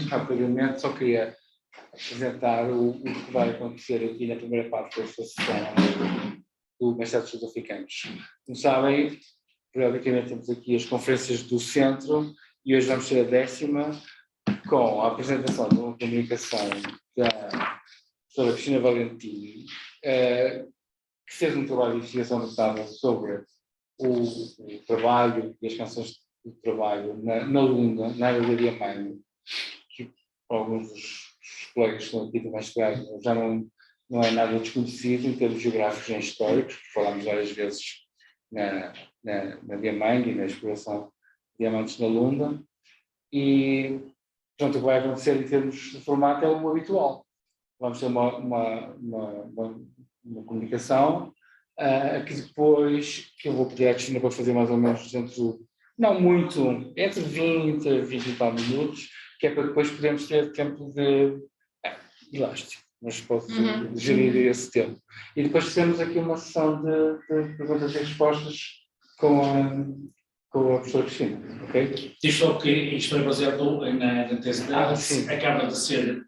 Rapidamente, só queria apresentar o que vai acontecer aqui na primeira parte desta sessão do Mestre dos Africanos. Como sabem, periodicamente temos aqui as conferências do centro e hoje vamos ter a 10ª com a apresentação de uma comunicação da professora Cristina Valentim, que fez um trabalho de investigação notável sobre o trabalho e as canções de trabalho na Lunda, na área da Diamante, que alguns dos colegas que estão aqui também chegaram, já não é nada desconhecido em termos geográficos e históricos, porque falámos várias vezes na Diamante e na exploração de diamantes na Lunda, e portanto o que vai acontecer em termos de formato é o habitual. Vamos ter uma comunicação que depois, que eu vou pedir à Cristina para fazer mais ou menos não muito, entre 20 e 20 e tal minutos, que é para depois podermos ter tempo de elástico, mas posso gerir esse tempo. E depois temos aqui uma sessão de perguntas e respostas com a professora Cristina, ok? Diz só que isto é baseado na tese dela, acaba de ser,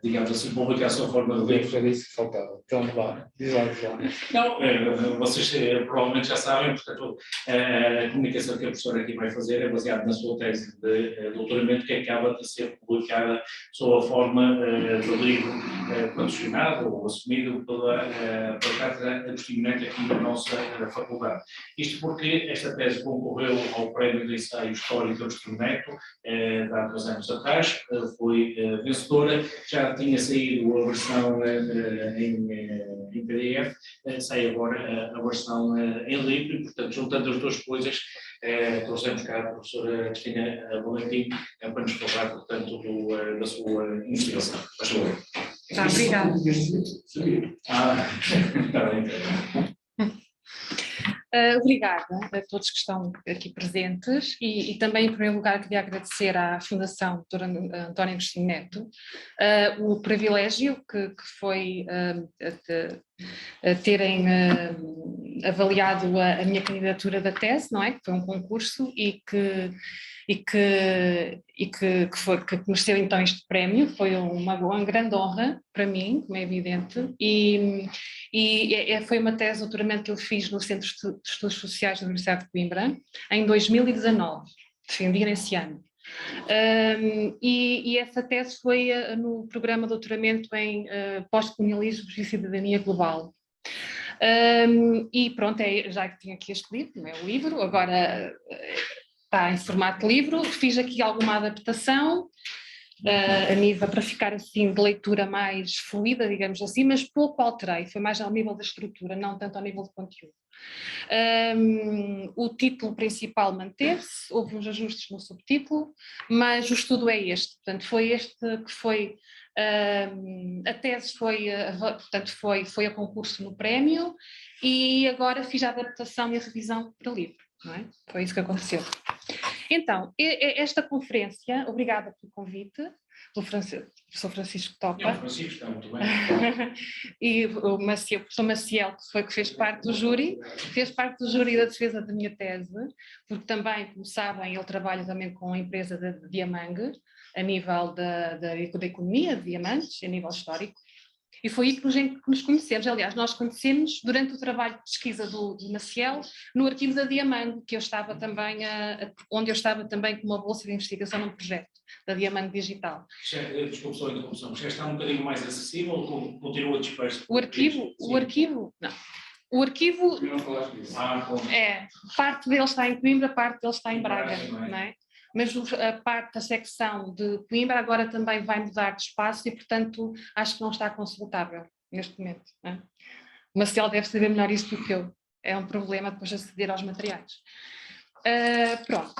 digamos assim, publicada sob forma de livro. Era isso que faltava. Então, vá, diz lá. Não, vocês provavelmente já sabem, portanto, a comunicação que a professora aqui vai fazer é baseada na sua tese de doutoramento, que acaba de ser publicada sob a forma do livro patrocinado ou assumido pela Cátedra Agostinho Neto aqui na nossa faculdade. Isto porque esta tese concorreu ao Prémio de Ensaio Histórico Agostinho Neto, há 2 anos atrás, foi vencedora, já tinha saído a versão em PDF, sai agora a versão em livro, e, portanto, juntando as duas coisas, trouxemos cá a professora Cristina Valentim para nos falar, portanto, da sua investigação. Faz favor. Obrigada. Está bem. Obrigada a todos que estão aqui presentes e também, em primeiro lugar, queria agradecer à Fundação Dr. António Agostinho Neto o privilégio que foi terem avaliado a minha candidatura da tese, não é? Que foi um concurso e que mereceu então este prémio. Foi uma grande honra para mim, como é evidente, e foi uma tese de doutoramento que eu fiz no Centro de Estudos Sociais da Universidade de Coimbra, em 2019, defendi nesse ano. E essa tese foi no programa de doutoramento em pós-colonialismo e cidadania global. E pronto, já que tinha aqui este livro, não é o livro, agora está em formato de livro, fiz aqui alguma adaptação a nível, para ficar assim de leitura mais fluida, digamos assim, mas pouco alterei, foi mais ao nível da estrutura, não tanto ao nível de conteúdo. O título principal manteve-se, houve uns ajustes no subtítulo, mas o estudo é este, portanto foi este que foi, a tese portanto foi a concurso no prémio e agora fiz a adaptação e a revisão para livro, não é? Foi isso que aconteceu. Então, esta conferência, obrigada pelo convite, o professor Francisco Topa. Não, Francisco, está muito bem. E o professor Maciel, que fez parte do júri da defesa da minha tese, porque também, como sabem, ele trabalha também com a empresa de Diamangue, a nível da economia de diamantes, a nível histórico. E foi aí que nos conhecemos. Aliás, nós conhecemos durante o trabalho de pesquisa do Maciel no arquivo da Diamante, que eu estava também onde eu estava também com uma bolsa de investigação num projeto da Diamante Digital. Desculpe só a interrupção, já está um bocadinho mais acessível ou continua disperso? O arquivo, parte dele está em Coimbra, parte dele está em Braga, não é? Mas a secção de Coimbra agora também vai mudar de espaço e, portanto, acho que não está consultável neste momento. Não é? O Marcelo deve saber melhor isso do que eu. É um problema depois aceder aos materiais. Pronto.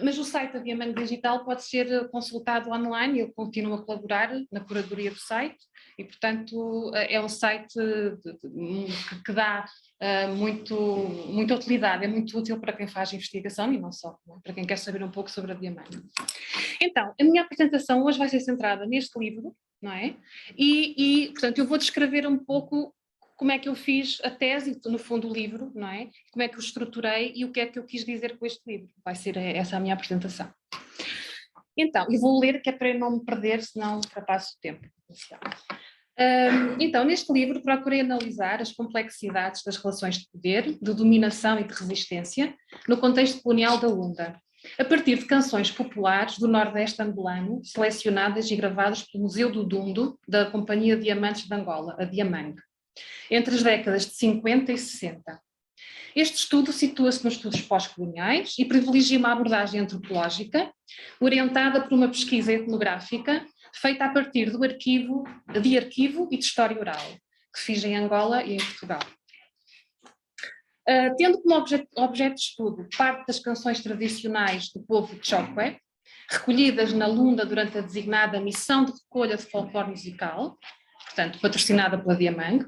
Mas o site da Diamante Digital pode ser consultado online, eu continuo a colaborar na curadoria do site e, portanto, é um site que dá muita utilidade, é muito útil para quem faz investigação e não só, não é? Para quem quer saber um pouco sobre a Diamante. Então, a minha apresentação hoje vai ser centrada neste livro, não é? Portanto, eu vou descrever um pouco como é que eu fiz a tese, no fundo o livro, não é? Como é que o estruturei e o que é que eu quis dizer com este livro. Vai ser essa a minha apresentação. Então, e vou ler que é para eu não me perder, senão ultrapasso o tempo. Então, neste livro procurei analisar as complexidades das relações de poder, de dominação e de resistência no contexto colonial da Lunda, a partir de canções populares do Nordeste angolano, selecionadas e gravadas pelo Museu do Dundo, da Companhia Diamantes de Angola, a Diamang, entre as décadas de 50 e 60. Este estudo situa-se nos estudos pós-coloniais e privilegia uma abordagem antropológica, orientada por uma pesquisa etnográfica feita a partir de arquivo e de história oral, que fiz em Angola e em Portugal. Tendo como objeto de estudo parte das canções tradicionais do povo Chokwe, recolhidas na Lunda durante a designada Missão de Recolha de Folclore Musical, portanto, patrocinada pela Diamang,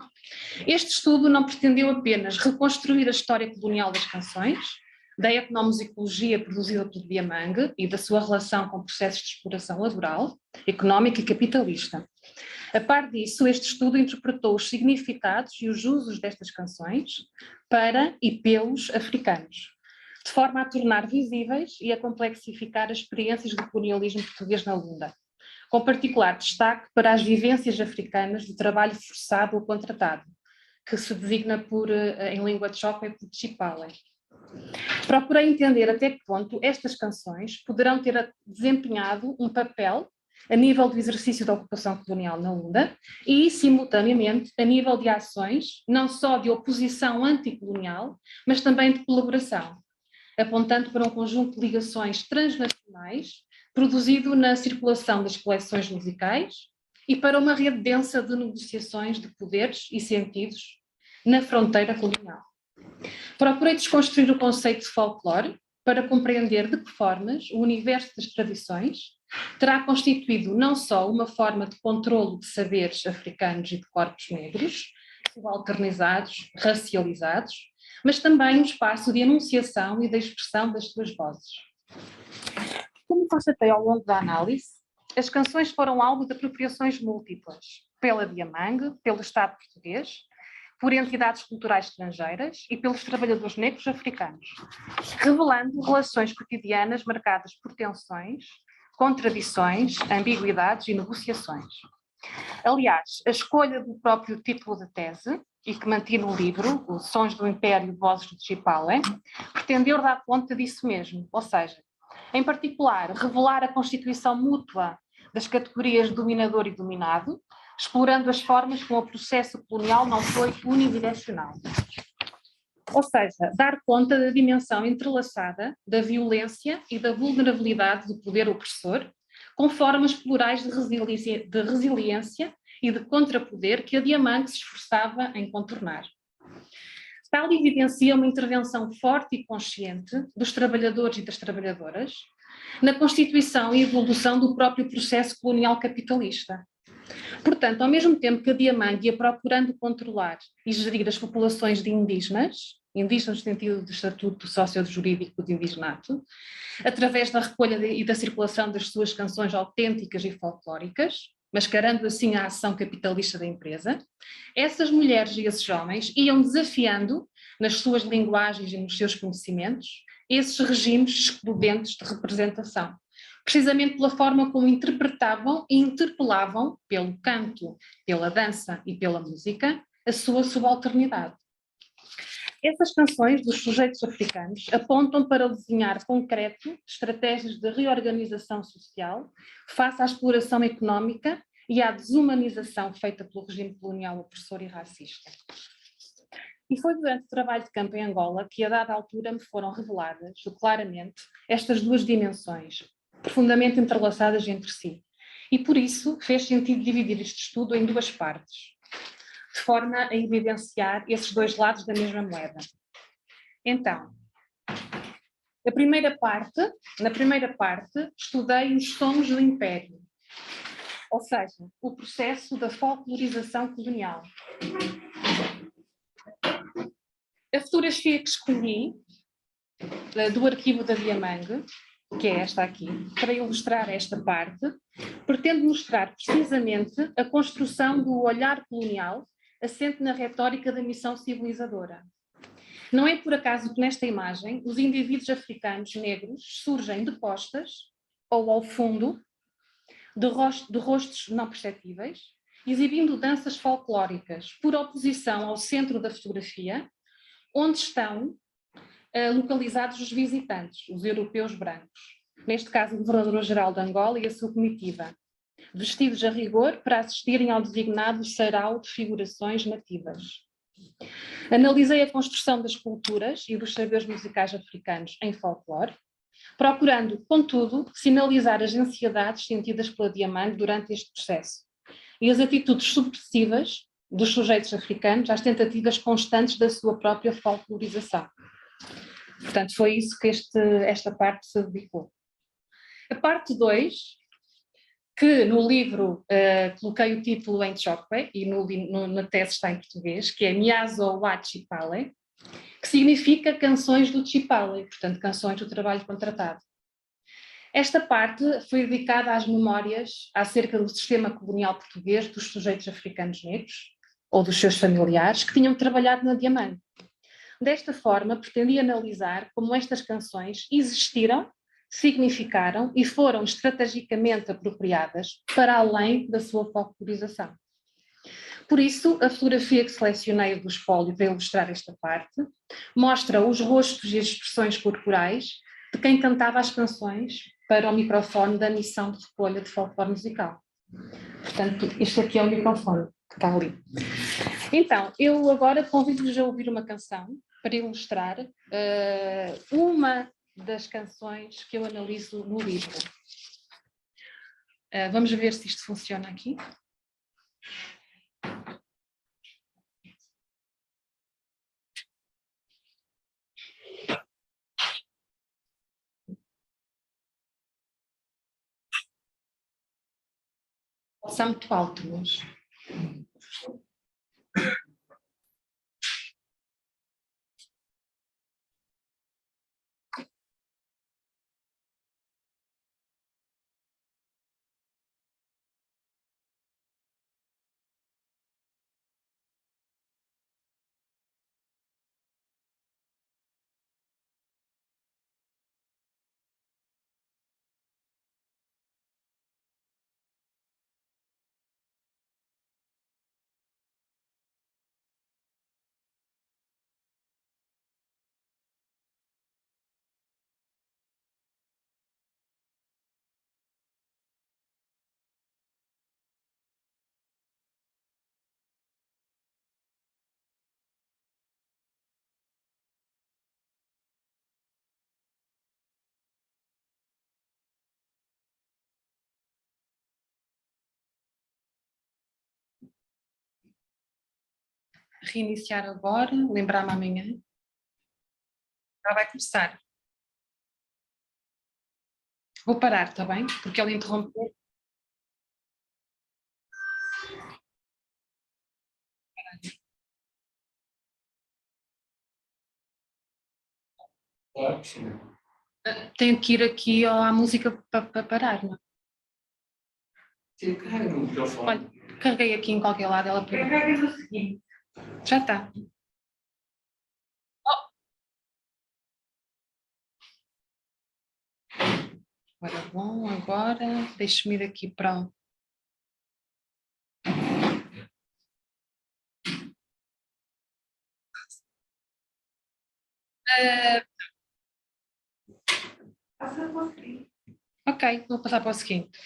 este estudo não pretendeu apenas reconstruir a história colonial das canções, da etnomusicologia produzida pela Diamang e da sua relação com processos de exploração laboral, económica e capitalista. A par disso, este estudo interpretou os significados e os usos destas canções para e pelos africanos, de forma a tornar visíveis e a complexificar as experiências do colonialismo português na Lunda, com particular destaque para as vivências africanas do trabalho forçado ou contratado, que se designa em língua Chokwe por Chipale. Procurei entender até que ponto estas canções poderão ter desempenhado um papel a nível do exercício da ocupação colonial na Lunda e, simultaneamente, a nível de ações, não só de oposição anticolonial, mas também de colaboração, apontando para um conjunto de ligações transnacionais produzido na circulação das coleções musicais e para uma rede densa de negociações de poderes e sentidos na fronteira colonial. Procurei desconstruir o conceito de folclore para compreender de que formas o universo das tradições terá constituído não só uma forma de controlo de saberes africanos e de corpos negros, subalternizados, racializados, mas também um espaço de enunciação e de expressão das suas vozes. Como constatei ao longo da análise, as canções foram alvo de apropriações múltiplas, pela Diamang, pelo Estado português, por entidades culturais estrangeiras e pelos trabalhadores negros africanos, revelando relações cotidianas marcadas por tensões, contradições, ambiguidades e negociações. Aliás, a escolha do próprio título da tese, e que mantive no livro, Os Sons do Império, Vozes do Chipale, pretendeu dar conta disso mesmo, ou seja, em particular, revelar a constituição mútua das categorias dominador e dominado, explorando as formas como o processo colonial não foi unidirecional. Ou seja, dar conta da dimensão entrelaçada da violência e da vulnerabilidade do poder opressor, com formas plurais de resiliência e de contrapoder que a Diamang se esforçava em contornar. Tal evidencia uma intervenção forte e consciente dos trabalhadores e das trabalhadoras na constituição e evolução do próprio processo colonial capitalista. Portanto, ao mesmo tempo que a Diamang ia procurando controlar e gerir as populações de indígenas no sentido do estatuto socio-jurídico de indigenato, através da recolha e da circulação das suas canções autênticas e folclóricas, mascarando assim a ação capitalista da empresa, essas mulheres e esses homens iam desafiando, nas suas linguagens e nos seus conhecimentos, esses regimes excludentes de representação, precisamente pela forma como interpretavam e interpelavam, pelo canto, pela dança e pela música, a sua subalternidade. Essas canções dos sujeitos africanos apontam para o desenhar concreto de estratégias de reorganização social face à exploração económica e à desumanização feita pelo regime colonial opressor e racista. E foi durante o trabalho de campo em Angola que a dada altura me foram reveladas claramente estas duas dimensões, profundamente entrelaçadas entre si. E por isso fez sentido dividir este estudo em duas partes, de forma a evidenciar esses dois lados da mesma moeda. Então, na primeira parte, estudei os sons do Império, ou seja, o processo da folclorização colonial. A fotografia que escolhi, do arquivo da Diamang, que é esta aqui, para ilustrar esta parte, pretende mostrar precisamente a construção do olhar colonial assente na retórica da missão civilizadora. Não é por acaso que nesta imagem os indivíduos africanos negros surgem de costas, ou ao fundo de rostos não perceptíveis, exibindo danças folclóricas, por oposição ao centro da fotografia, onde estão localizados os visitantes, os europeus brancos, neste caso o governador-geral de Angola e a sua comitiva, vestidos a rigor para assistirem ao designado sarau de figurações nativas. Analisei a construção das culturas e dos saberes musicais africanos em folclore, procurando, contudo, sinalizar as ansiedades sentidas pela Diamante durante este processo e as atitudes subversivas dos sujeitos africanos às tentativas constantes da sua própria folclorização. Portanto, foi isso que esta parte se dedicou. A parte 2, que no livro coloquei o título em Chokwe e na tese está em português, que é Miazo wa Chipale, que significa canções do Chipale, portanto, canções do trabalho contratado. Esta parte foi dedicada às memórias acerca do sistema colonial português dos sujeitos africanos negros, ou dos seus familiares, que tinham trabalhado na Diamante. Desta forma, pretendi analisar como estas canções existiram, significaram e foram estrategicamente apropriadas para além da sua folclorização. Por isso, a fotografia que selecionei do espólio para ilustrar esta parte mostra os rostos e as expressões corporais de quem cantava as canções para o microfone da missão de recolha de folclore musical. Portanto, este aqui é o microfone que está ali. Então, eu agora convido-vos a ouvir uma canção para ilustrar uma das canções que eu analiso no livro. Vamos ver se isto funciona aqui. Está muito alto, mas... Reiniciar agora, lembrar-me amanhã. Já vai começar. Vou parar, está bem? Porque ele interrompeu. Tenho que ir aqui à música para parar, não é? Sim, carrega no microfone. Olha, carreguei aqui em qualquer lado, ela pegou. Carrega no seguinte. Já está. Agora bom, agora deixe-me ir aqui para o... Passa para o seguinte. Ok, vou passar para o seguinte.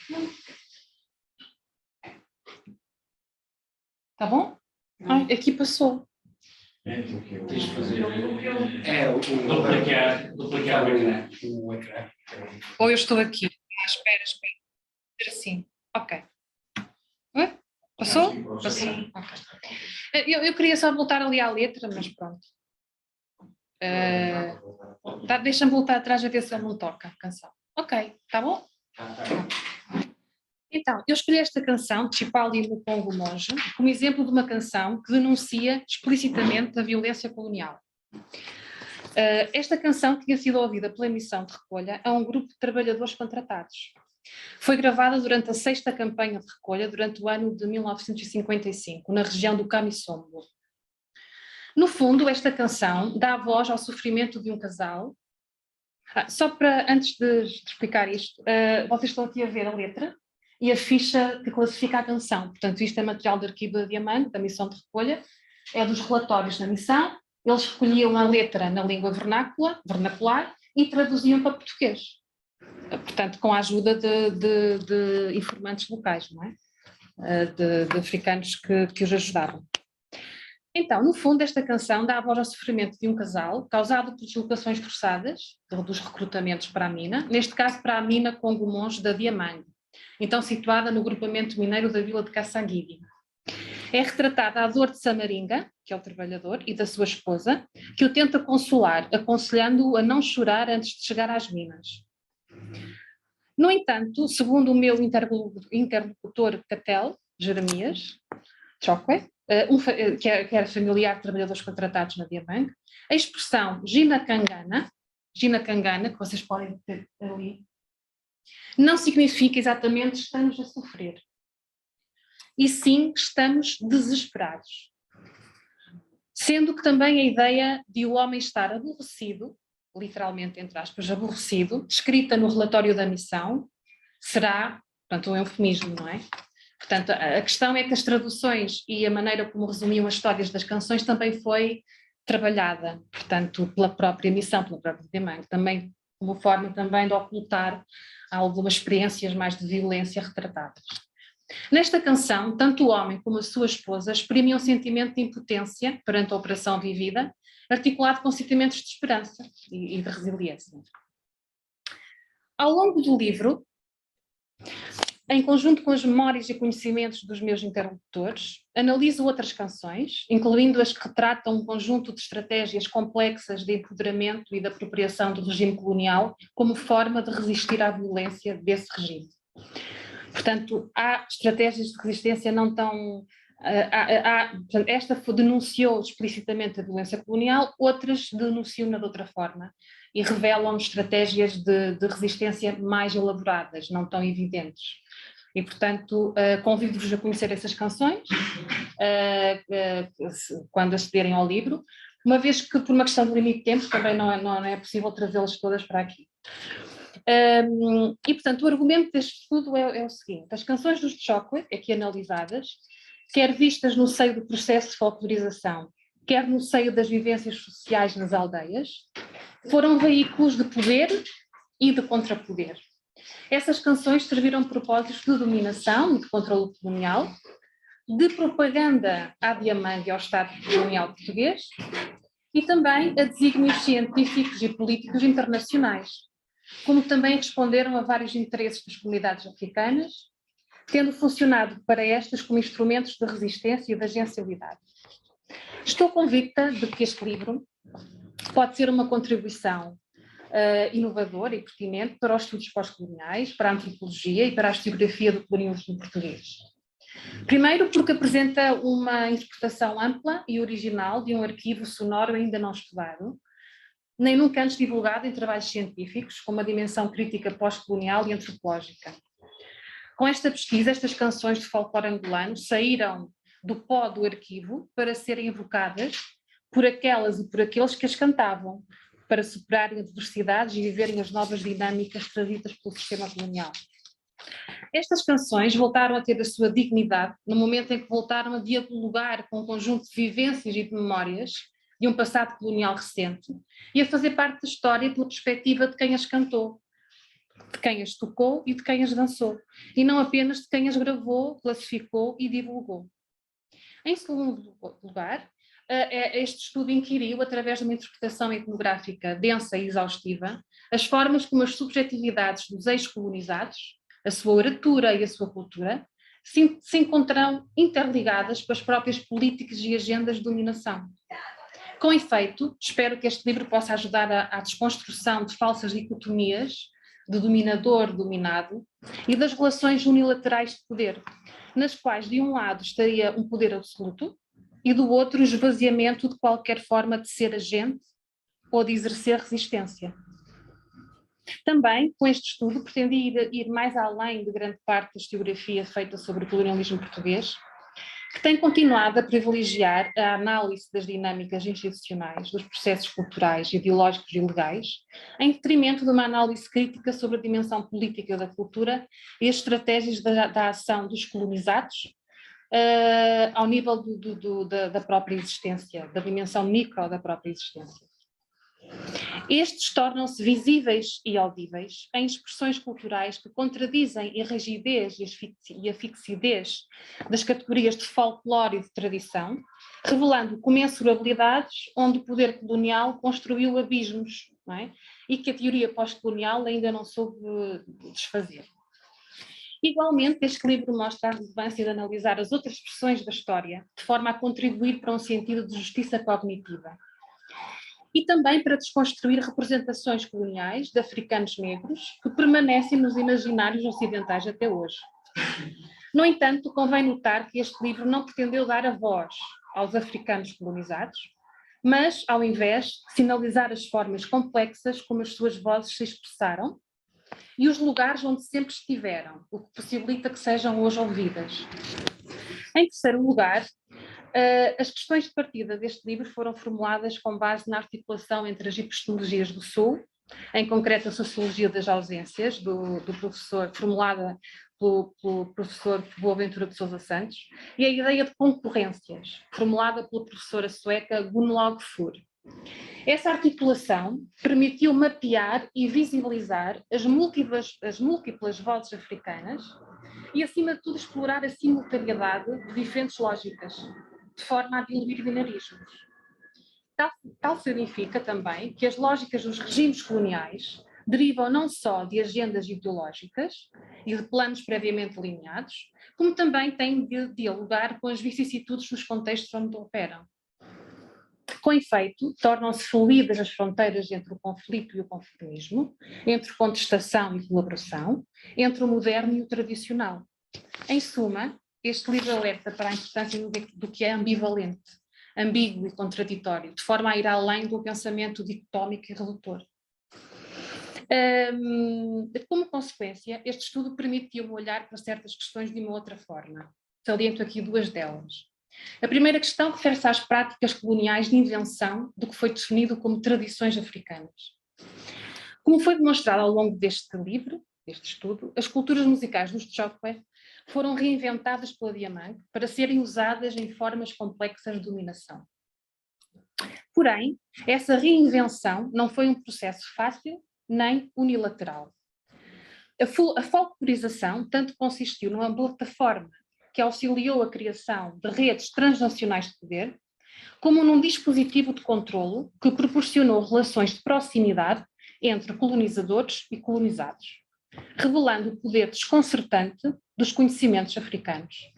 Tá bom? Ai, aqui passou. Tens de fazer. Duplicar o ecrã. Ou eu estou aqui. Espera. Fazer assim. Ok. Ué? Passou? Passou. Ok. Eu queria só voltar ali à letra, mas pronto. Deixa-me voltar atrás a ver se ele não toca a canção. Ok, tá bom? Então, eu escolhi esta canção, Chipali Lukongo Monge, como exemplo de uma canção que denuncia explicitamente a violência colonial. Esta canção tinha sido ouvida pela missão de recolha a um grupo de trabalhadores contratados. Foi gravada durante a 6ª campanha de recolha, durante o ano de 1955, na região do Kamisombo. No fundo, esta canção dá voz ao sofrimento de um casal Só para, antes de explicar isto, vocês estão aqui a ver a letra e a ficha que classifica a canção. Portanto, isto é material de arquivo da Diamante, da missão de recolha, é dos relatórios da missão. Eles recolhiam a letra na língua vernacular e traduziam para português. Portanto, com a ajuda de informantes locais, não é? De africanos que os ajudavam. Então, no fundo, esta canção dá a voz ao sofrimento de um casal causado por deslocações forçadas, dos recrutamentos para a mina, neste caso para a mina Congo Monge da Diamante, então situada no grupamento mineiro da vila de Caçanguive. É retratada a dor de Samaringa, que é o trabalhador, e da sua esposa, que o tenta consolar, aconselhando-o a não chorar antes de chegar às minas. No entanto, segundo o meu interlocutor Catel, Jeremias Chokwe, que era familiar de trabalhadores contratados na Diamante, a expressão Gina Kangana, que vocês podem ter ali, não significa exatamente estamos a sofrer, e sim estamos desesperados. Sendo que também a ideia de o homem estar aborrecido, literalmente, entre aspas, aborrecido, escrita no relatório da missão, será, portanto, um eufemismo, não é? Portanto, a questão é que as traduções e a maneira como resumiam as histórias das canções também foi trabalhada, portanto, pela própria missão, pela própria Diamante, também como forma também de ocultar algumas experiências mais de violência retratadas. Nesta canção, tanto o homem como a sua esposa exprimem um sentimento de impotência perante a operação vivida, articulado com sentimentos de esperança e de resiliência. Ao longo do livro, em conjunto com as memórias e conhecimentos dos meus interlocutores, analiso outras canções, incluindo as que retratam um conjunto de estratégias complexas de empoderamento e de apropriação do regime colonial como forma de resistir à violência desse regime. Portanto, há estratégias de resistência não tão... esta denunciou explicitamente a violência colonial, outras denunciam-na de outra forma e revelam estratégias de resistência mais elaboradas, não tão evidentes. E, portanto, convido-vos a conhecer essas canções quando acederem ao livro, uma vez que, por uma questão de limite de tempo, também não é possível trazê-las todas para aqui. E, portanto, o argumento deste estudo é o seguinte: as canções dos Chokwe, aqui analisadas, quer vistas no seio do processo de folclorização, quer no seio das vivências sociais nas aldeias, foram veículos de poder e de contrapoder. Essas canções serviram propósitos de dominação e de controle colonial, de propaganda à Diamante e ao Estado colonial português e também a desígnios científicos e políticos internacionais, como também responderam a vários interesses das comunidades africanas, tendo funcionado para estas como instrumentos de resistência e de agencialidade. Estou convicta de que este livro pode ser uma contribuição inovadora e pertinente para os estudos pós-coloniais, para a antropologia e para a historiografia do colonialismo português. Primeiro, porque apresenta uma interpretação ampla e original de um arquivo sonoro ainda não estudado, nem nunca antes divulgado em trabalhos científicos, com uma dimensão crítica pós-colonial e antropológica. Com esta pesquisa, estas canções de folclore angolano saíram do pó do arquivo para serem evocadas por aquelas e por aqueles que as cantavam, para superarem adversidades e viverem as novas dinâmicas trazidas pelo sistema colonial. Estas canções voltaram a ter a sua dignidade no momento em que voltaram a dialogar com um conjunto de vivências e de memórias de um passado colonial recente e a fazer parte da história pela perspectiva de quem as cantou, de quem as tocou e de quem as dançou, e não apenas de quem as gravou, classificou e divulgou. Em segundo lugar, este estudo inquiriu, através de uma interpretação etnográfica densa e exaustiva, as formas como as subjetividades dos ex-colonizados, a sua oratura e a sua cultura, se encontram interligadas com as próprias políticas e agendas de dominação. Com efeito, espero que este livro possa ajudar à desconstrução de falsas dicotomias de dominador-dominado e das relações unilaterais de poder, nas quais de um lado estaria um poder absoluto e do outro o esvaziamento de qualquer forma de ser agente ou de exercer resistência. Também, com este estudo, pretendi ir mais além de grande parte da historiografia feita sobre o colonialismo português que tem continuado a privilegiar a análise das dinâmicas institucionais, dos processos culturais, ideológicos e legais, em detrimento de uma análise crítica sobre a dimensão política da cultura e as estratégias da ação dos colonizados, ao nível da própria existência, da dimensão micro da própria existência. Estes tornam-se visíveis e audíveis em expressões culturais que contradizem a rigidez e a fixidez das categorias de folclore e de tradição, revelando comensurabilidades onde o poder colonial construiu abismos, não é? E que a teoria pós-colonial ainda não soube desfazer. Igualmente, este livro mostra a relevância de analisar as outras expressões da história, de forma a contribuir para um sentido de justiça cognitiva. E também para desconstruir representações coloniais de africanos negros que permanecem nos imaginários ocidentais até hoje. No entanto, convém notar que este livro não pretendeu dar a voz aos africanos colonizados, mas, ao invés, sinalizar as formas complexas como as suas vozes se expressaram e os lugares onde sempre estiveram, o que possibilita que sejam hoje ouvidas. Em terceiro lugar, as questões de partida deste livro foram formuladas com base na articulação entre as epistemologias do Sul, em concreto a Sociologia das Ausências, do professor, formulada pelo professor Boaventura de Sousa Santos, e a ideia de concorrências, formulada pela professora sueca Gunnlaug Fur. Essa articulação permitiu mapear e visibilizar as múltiplas vozes africanas e, acima de tudo, explorar a simultaneidade de diferentes lógicas, de forma a diluir binarismos. Tal significa também que as lógicas dos regimes coloniais derivam não só de agendas ideológicas e de planos previamente delineados, como também têm de dialogar com as vicissitudes dos contextos onde operam. Com efeito, tornam-se fluídas as fronteiras entre o conflito e o conformismo, entre contestação e colaboração, entre o moderno e o tradicional. Em suma, este livro alerta para a importância do que é ambivalente, ambíguo e contraditório, de forma a ir além do pensamento dicotómico e redutor. Como consequência, este estudo permitiu olhar para certas questões de uma outra forma. Saliento aqui duas delas. A primeira questão refere-se às práticas coloniais de invenção do que foi definido como tradições africanas. Como foi demonstrado ao longo deste livro, deste estudo, as culturas musicais dos Chokwe foram reinventadas pela Diamant para serem usadas em formas complexas de dominação. Porém, essa reinvenção não foi um processo fácil nem unilateral. A folclorização tanto consistiu numa plataforma que auxiliou a criação de redes transnacionais de poder, como num dispositivo de controlo que proporcionou relações de proximidade entre colonizadores e colonizados, revelando o poder desconcertante dos conhecimentos africanos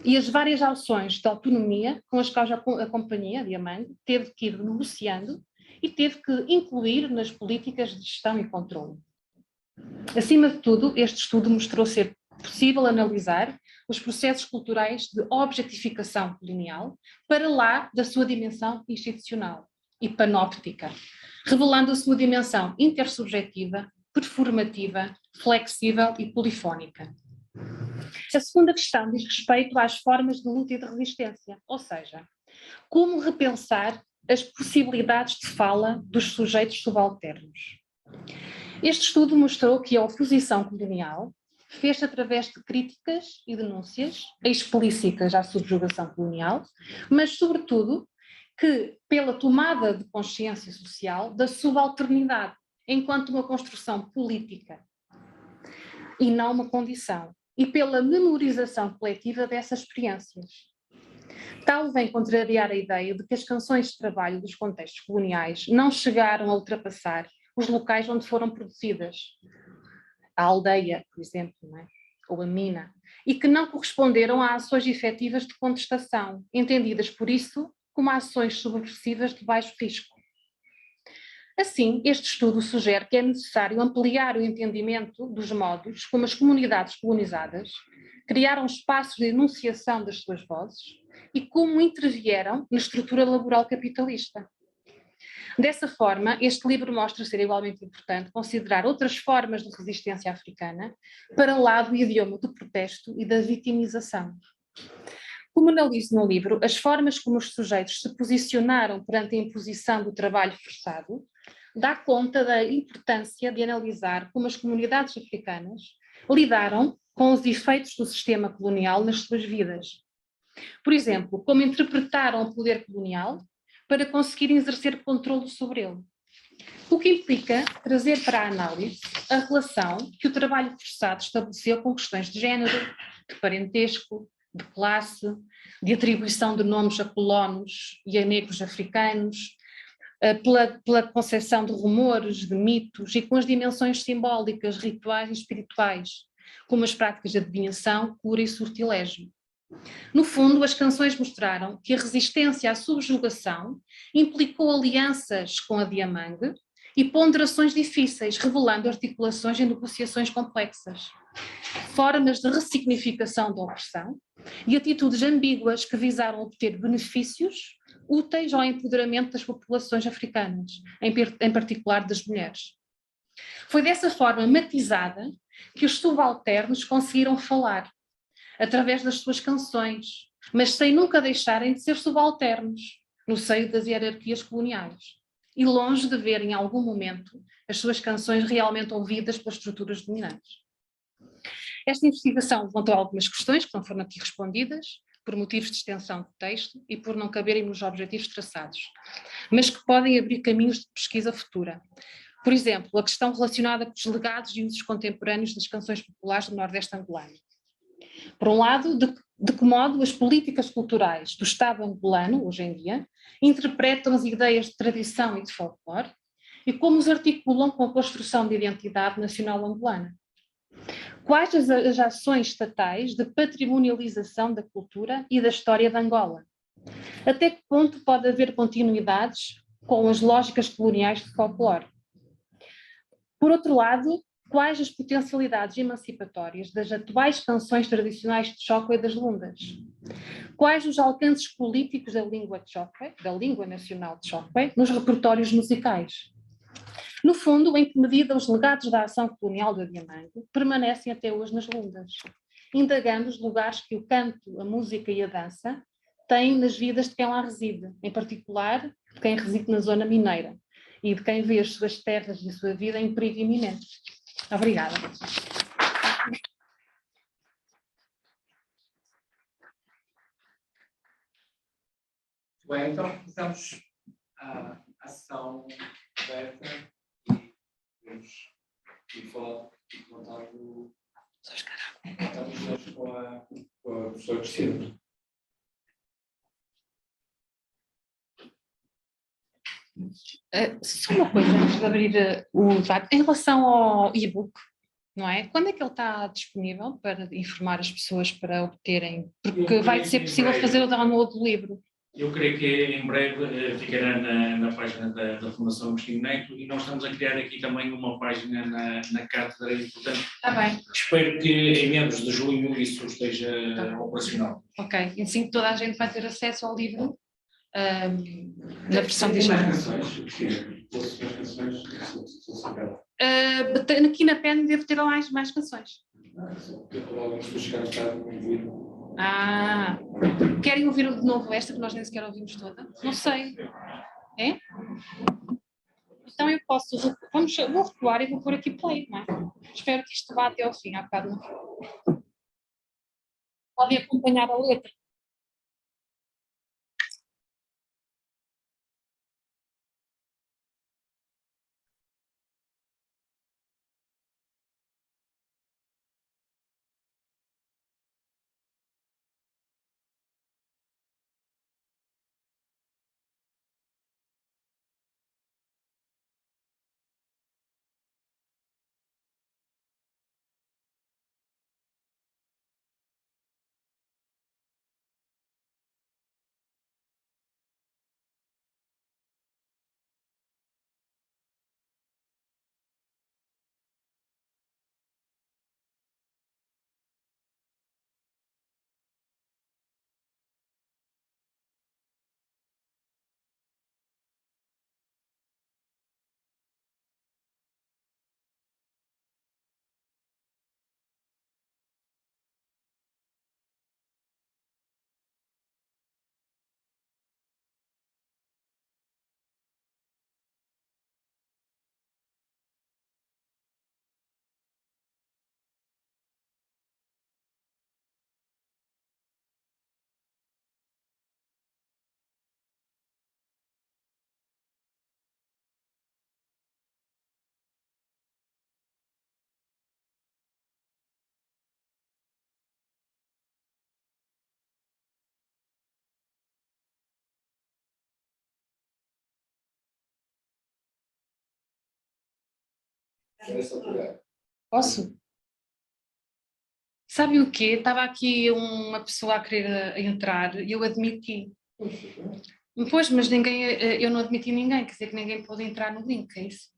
e as várias ações de autonomia com as quais a companhia Diamant teve que ir negociando e teve que incluir nas políticas de gestão e controle. Acima de tudo, este estudo mostrou ser possível analisar os processos culturais de objetificação colonial para lá da sua dimensão institucional e panóptica, revelando a sua dimensão intersubjetiva, performativa, flexível e polifónica. A segunda questão diz respeito às formas de luta e de resistência, ou seja, como repensar as possibilidades de fala dos sujeitos subalternos. Este estudo mostrou que a oposição colonial fez-se através de críticas e denúncias explícitas à subjugação colonial, mas, sobretudo, que pela tomada de consciência social da subalternidade, enquanto uma construção política e não uma condição, e pela memorização coletiva dessas experiências. Tal vem contrariar a ideia de que as canções de trabalho dos contextos coloniais não chegaram a ultrapassar os locais onde foram produzidas, a aldeia, por exemplo, não é? Ou a mina, e que não corresponderam a ações efetivas de contestação, entendidas por isso como ações subversivas de baixo risco. Assim, este estudo sugere que é necessário ampliar o entendimento dos modos como as comunidades colonizadas criaram espaços de enunciação das suas vozes e como intervieram na estrutura laboral capitalista. Dessa forma, este livro mostra ser igualmente importante considerar outras formas de resistência africana para lá do idioma do protesto e da vitimização. Como analiso no livro, as formas como os sujeitos se posicionaram perante a imposição do trabalho forçado dá conta da importância de analisar como as comunidades africanas lidaram com os efeitos do sistema colonial nas suas vidas. Por exemplo, como interpretaram o poder colonial para conseguir exercer controle sobre ele. O que implica trazer para a análise a relação que o trabalho forçado estabeleceu com questões de género, de parentesco, de classe, de atribuição de nomes a colonos e a negros africanos, pela concepção de rumores, de mitos e com as dimensões simbólicas, rituais e espirituais, como as práticas de adivinhação, cura e sortilégio. No fundo, as canções mostraram que a resistência à subjugação implicou alianças com a Diamangue e ponderações difíceis, revelando articulações e negociações complexas, formas de ressignificação da opressão e atitudes ambíguas que visaram obter benefícios úteis ao empoderamento das populações africanas, em particular das mulheres. Foi dessa forma matizada que os subalternos conseguiram falar, através das suas canções, mas sem nunca deixarem de ser subalternos no seio das hierarquias coloniais e longe de ver em algum momento as suas canções realmente ouvidas pelas estruturas dominantes. Esta investigação levantou algumas questões que não foram aqui respondidas, por motivos de extensão do texto e por não caberem nos objetivos traçados, mas que podem abrir caminhos de pesquisa futura. Por exemplo, a questão relacionada com os legados e usos contemporâneos das canções populares do Nordeste angolano. Por um lado, de que modo as políticas culturais do Estado angolano, hoje em dia, interpretam as ideias de tradição e de folclore e como os articulam com a construção de identidade nacional angolana. Quais as ações estatais de patrimonialização da cultura e da história de Angola? Até que ponto pode haver continuidades com as lógicas coloniais de folclore? Por outro lado, quais as potencialidades emancipatórias das atuais canções tradicionais de Chokwe e das Lundas? Quais os alcances políticos da língua Chokwe, da língua nacional de Chokwe, nos repertórios musicais? No fundo, em que medida os legados da ação colonial da Diamangue permanecem até hoje nas Lundas, indagando os lugares que o canto, a música e a dança têm nas vidas de quem lá reside, em particular de quem reside na zona mineira e de quem vê as suas terras e a sua vida em perigo iminente. Obrigada. Bem, então começamos a ação aberta e podemos ir falar e contar com a professora Cristina. Só uma coisa, antes de abrir o debate, em relação ao e-book, não é? Quando é que ele está disponível para informar as pessoas para obterem? Porque vai ser possível fazer o download do livro. Eu creio que em breve ficará na página da Fundação Agostinho Neto e nós estamos a criar aqui também uma página na cátedra e, portanto, Está bem. espero que em meados de junho isso esteja operacional. Ok, e assim toda a gente vai ter acesso ao livro na versão digital. Aqui na PEN devo ter mais canções. Querem ouvir de novo esta que nós nem sequer ouvimos toda? Não sei. É? Então eu posso, vou recuar e vou pôr aqui play, não é? Espero que isto vá até ao fim, há bocado não. Podem acompanhar a letra. Era só pegar. Posso? Sabe o quê? Estava aqui uma pessoa a querer entrar e eu admiti. Pois, mas eu não admiti ninguém, quer dizer que ninguém pôde entrar no link, é isso?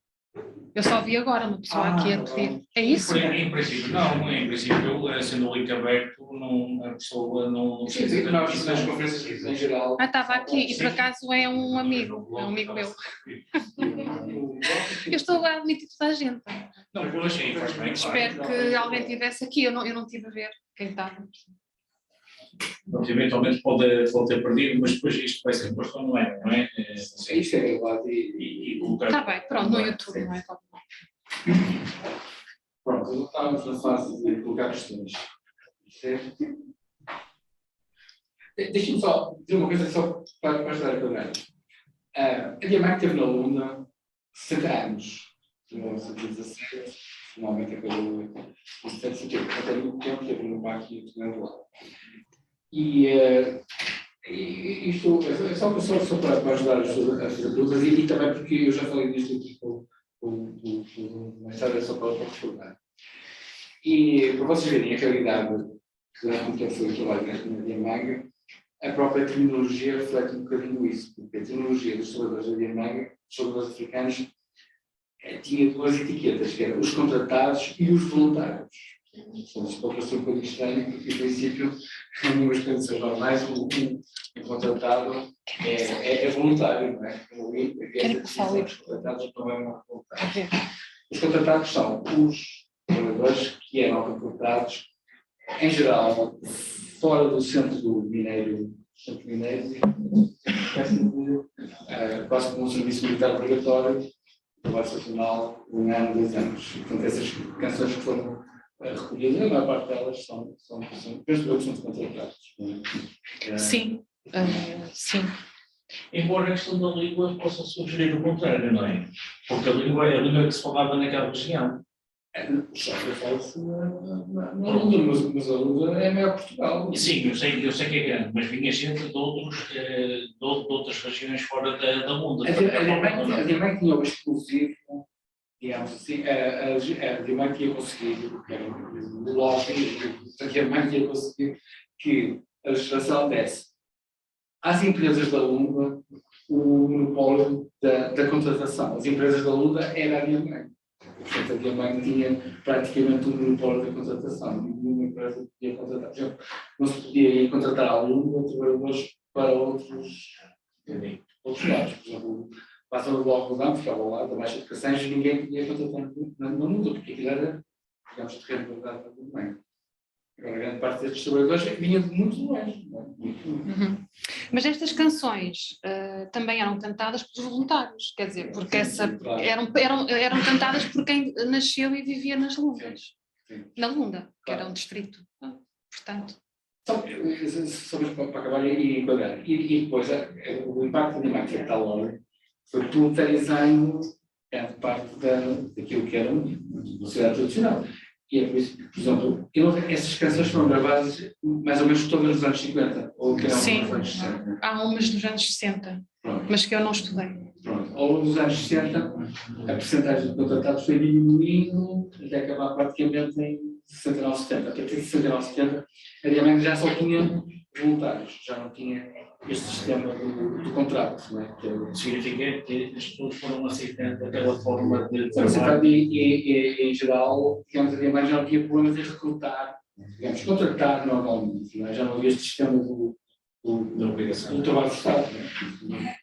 Eu só vi agora uma pessoa aqui a pedir. É isso? Em princípio, não. Em princípio, sendo o link aberto, a pessoa não Sim, precisa de nós nas admissão. conferências em geral. Estava aqui e por acaso é um amigo meu. Eu estou a admitir toda a gente. Não, pois sim, faz bem, claro. Espero que alguém estivesse aqui, eu não estive a ver quem estava. Eventualmente pode ter perdido, mas depois isto vai ser posto online, não é? Isto é gravado E colocar. Está bem, pronto, no YouTube, não é? Pronto, estávamos na fase de colocar questões. Certo? Deixa-me só dizer uma coisa só para ajudar a pagar. A Diamante teve na Luna 60 anos. De 1917, finalmente acabou em 1770. Até muito tempo teve no Baque e no lado. E isto é só para ajudar as perguntas e também porque eu já falei disto aqui com o mensagem só para recordar. E para vocês verem a realidade que durante muito tempo foi o trabalho na Diamanga, a própria terminologia reflete um bocadinho isso, porque a terminologia dos trabalhadores da Diamanga, dos trabalhadores africanos, tinha duas etiquetas, que eram os contratados e os voluntários. Isto pode ser um bocadinho estranho, porque, em princípio, em umas condições normais, o contratado é voluntário, não é? Os contratados não é voluntário. Os contratados são os trabalhadores que eram recrutados, em geral, fora do centro mineiro, quase como um serviço militar obrigatório, trabalho estacional, 1 ano, 2 anos. Portanto, essas canções que foram recolhidas, a maior parte delas penso eu que são contratados. Sim, sim. Embora a questão da língua possa sugerir o contrário, não é? Porque a língua é a língua que se falava naquela região. Só que fala-se na Lunda, mas a Lunda é a maior Portugal. Sim, eu sei que é grande, mas vinha gente de outras regiões fora da Lunda. A Diamante tinha o exclusivo, digamos assim, a Diamante tinha conseguido, que era um lobby, a Diamante tinha conseguido que a legislação desse às empresas da Lunda o monopólio da contratação. As empresas da Lunda era a Diamante. Portanto, a Diamante tinha praticamente um monopólio da contratação. Nenhuma empresa podia contratar. Por exemplo, não se podia ir contratar a Lunda trabalhadores para outros lados. Por exemplo, passando o bloco rodando, ficava ao lado da Baixa de Caçães, e ninguém podia contratar na Lunda, porque aquilo era, digamos, terreno guardado para tudo bem. Agora, a grande parte destes trabalhadores vinha de muito longe. Uhum. Mas estas canções também eram cantadas pelos voluntários, quer dizer, porque eram cantadas por quem nasceu e vivia nas Lundas, na Lunda, que era um distrito. Portanto. Só para acabar e enquadrar. E depois, o impacto da Diamante a tal hora foi totalidade grande parte daquilo que era uma sociedade tradicional. E é por isso que, por exemplo, essas canções foram gravadas mais ou menos todas nos anos 50, ou que eram nos anos 60. Há umas dos anos 60, Pronto. mas que eu não estudei. Pronto. Ao longo dos anos 60, a percentagem de contratados foi diminuindo até acabar praticamente em 69, 70. Até 69, 70, a Diamante já só tinha voluntários, já não tinha este sistema do contrato. Não é? Que significa que as pessoas foram aceitando aquela forma de trabalho. E, em geral, digamos, a Diamante já não tinha problemas em recrutar, digamos, contratar normalmente. Não é? Já não havia este sistema da obrigação do trabalho forçado. Não é?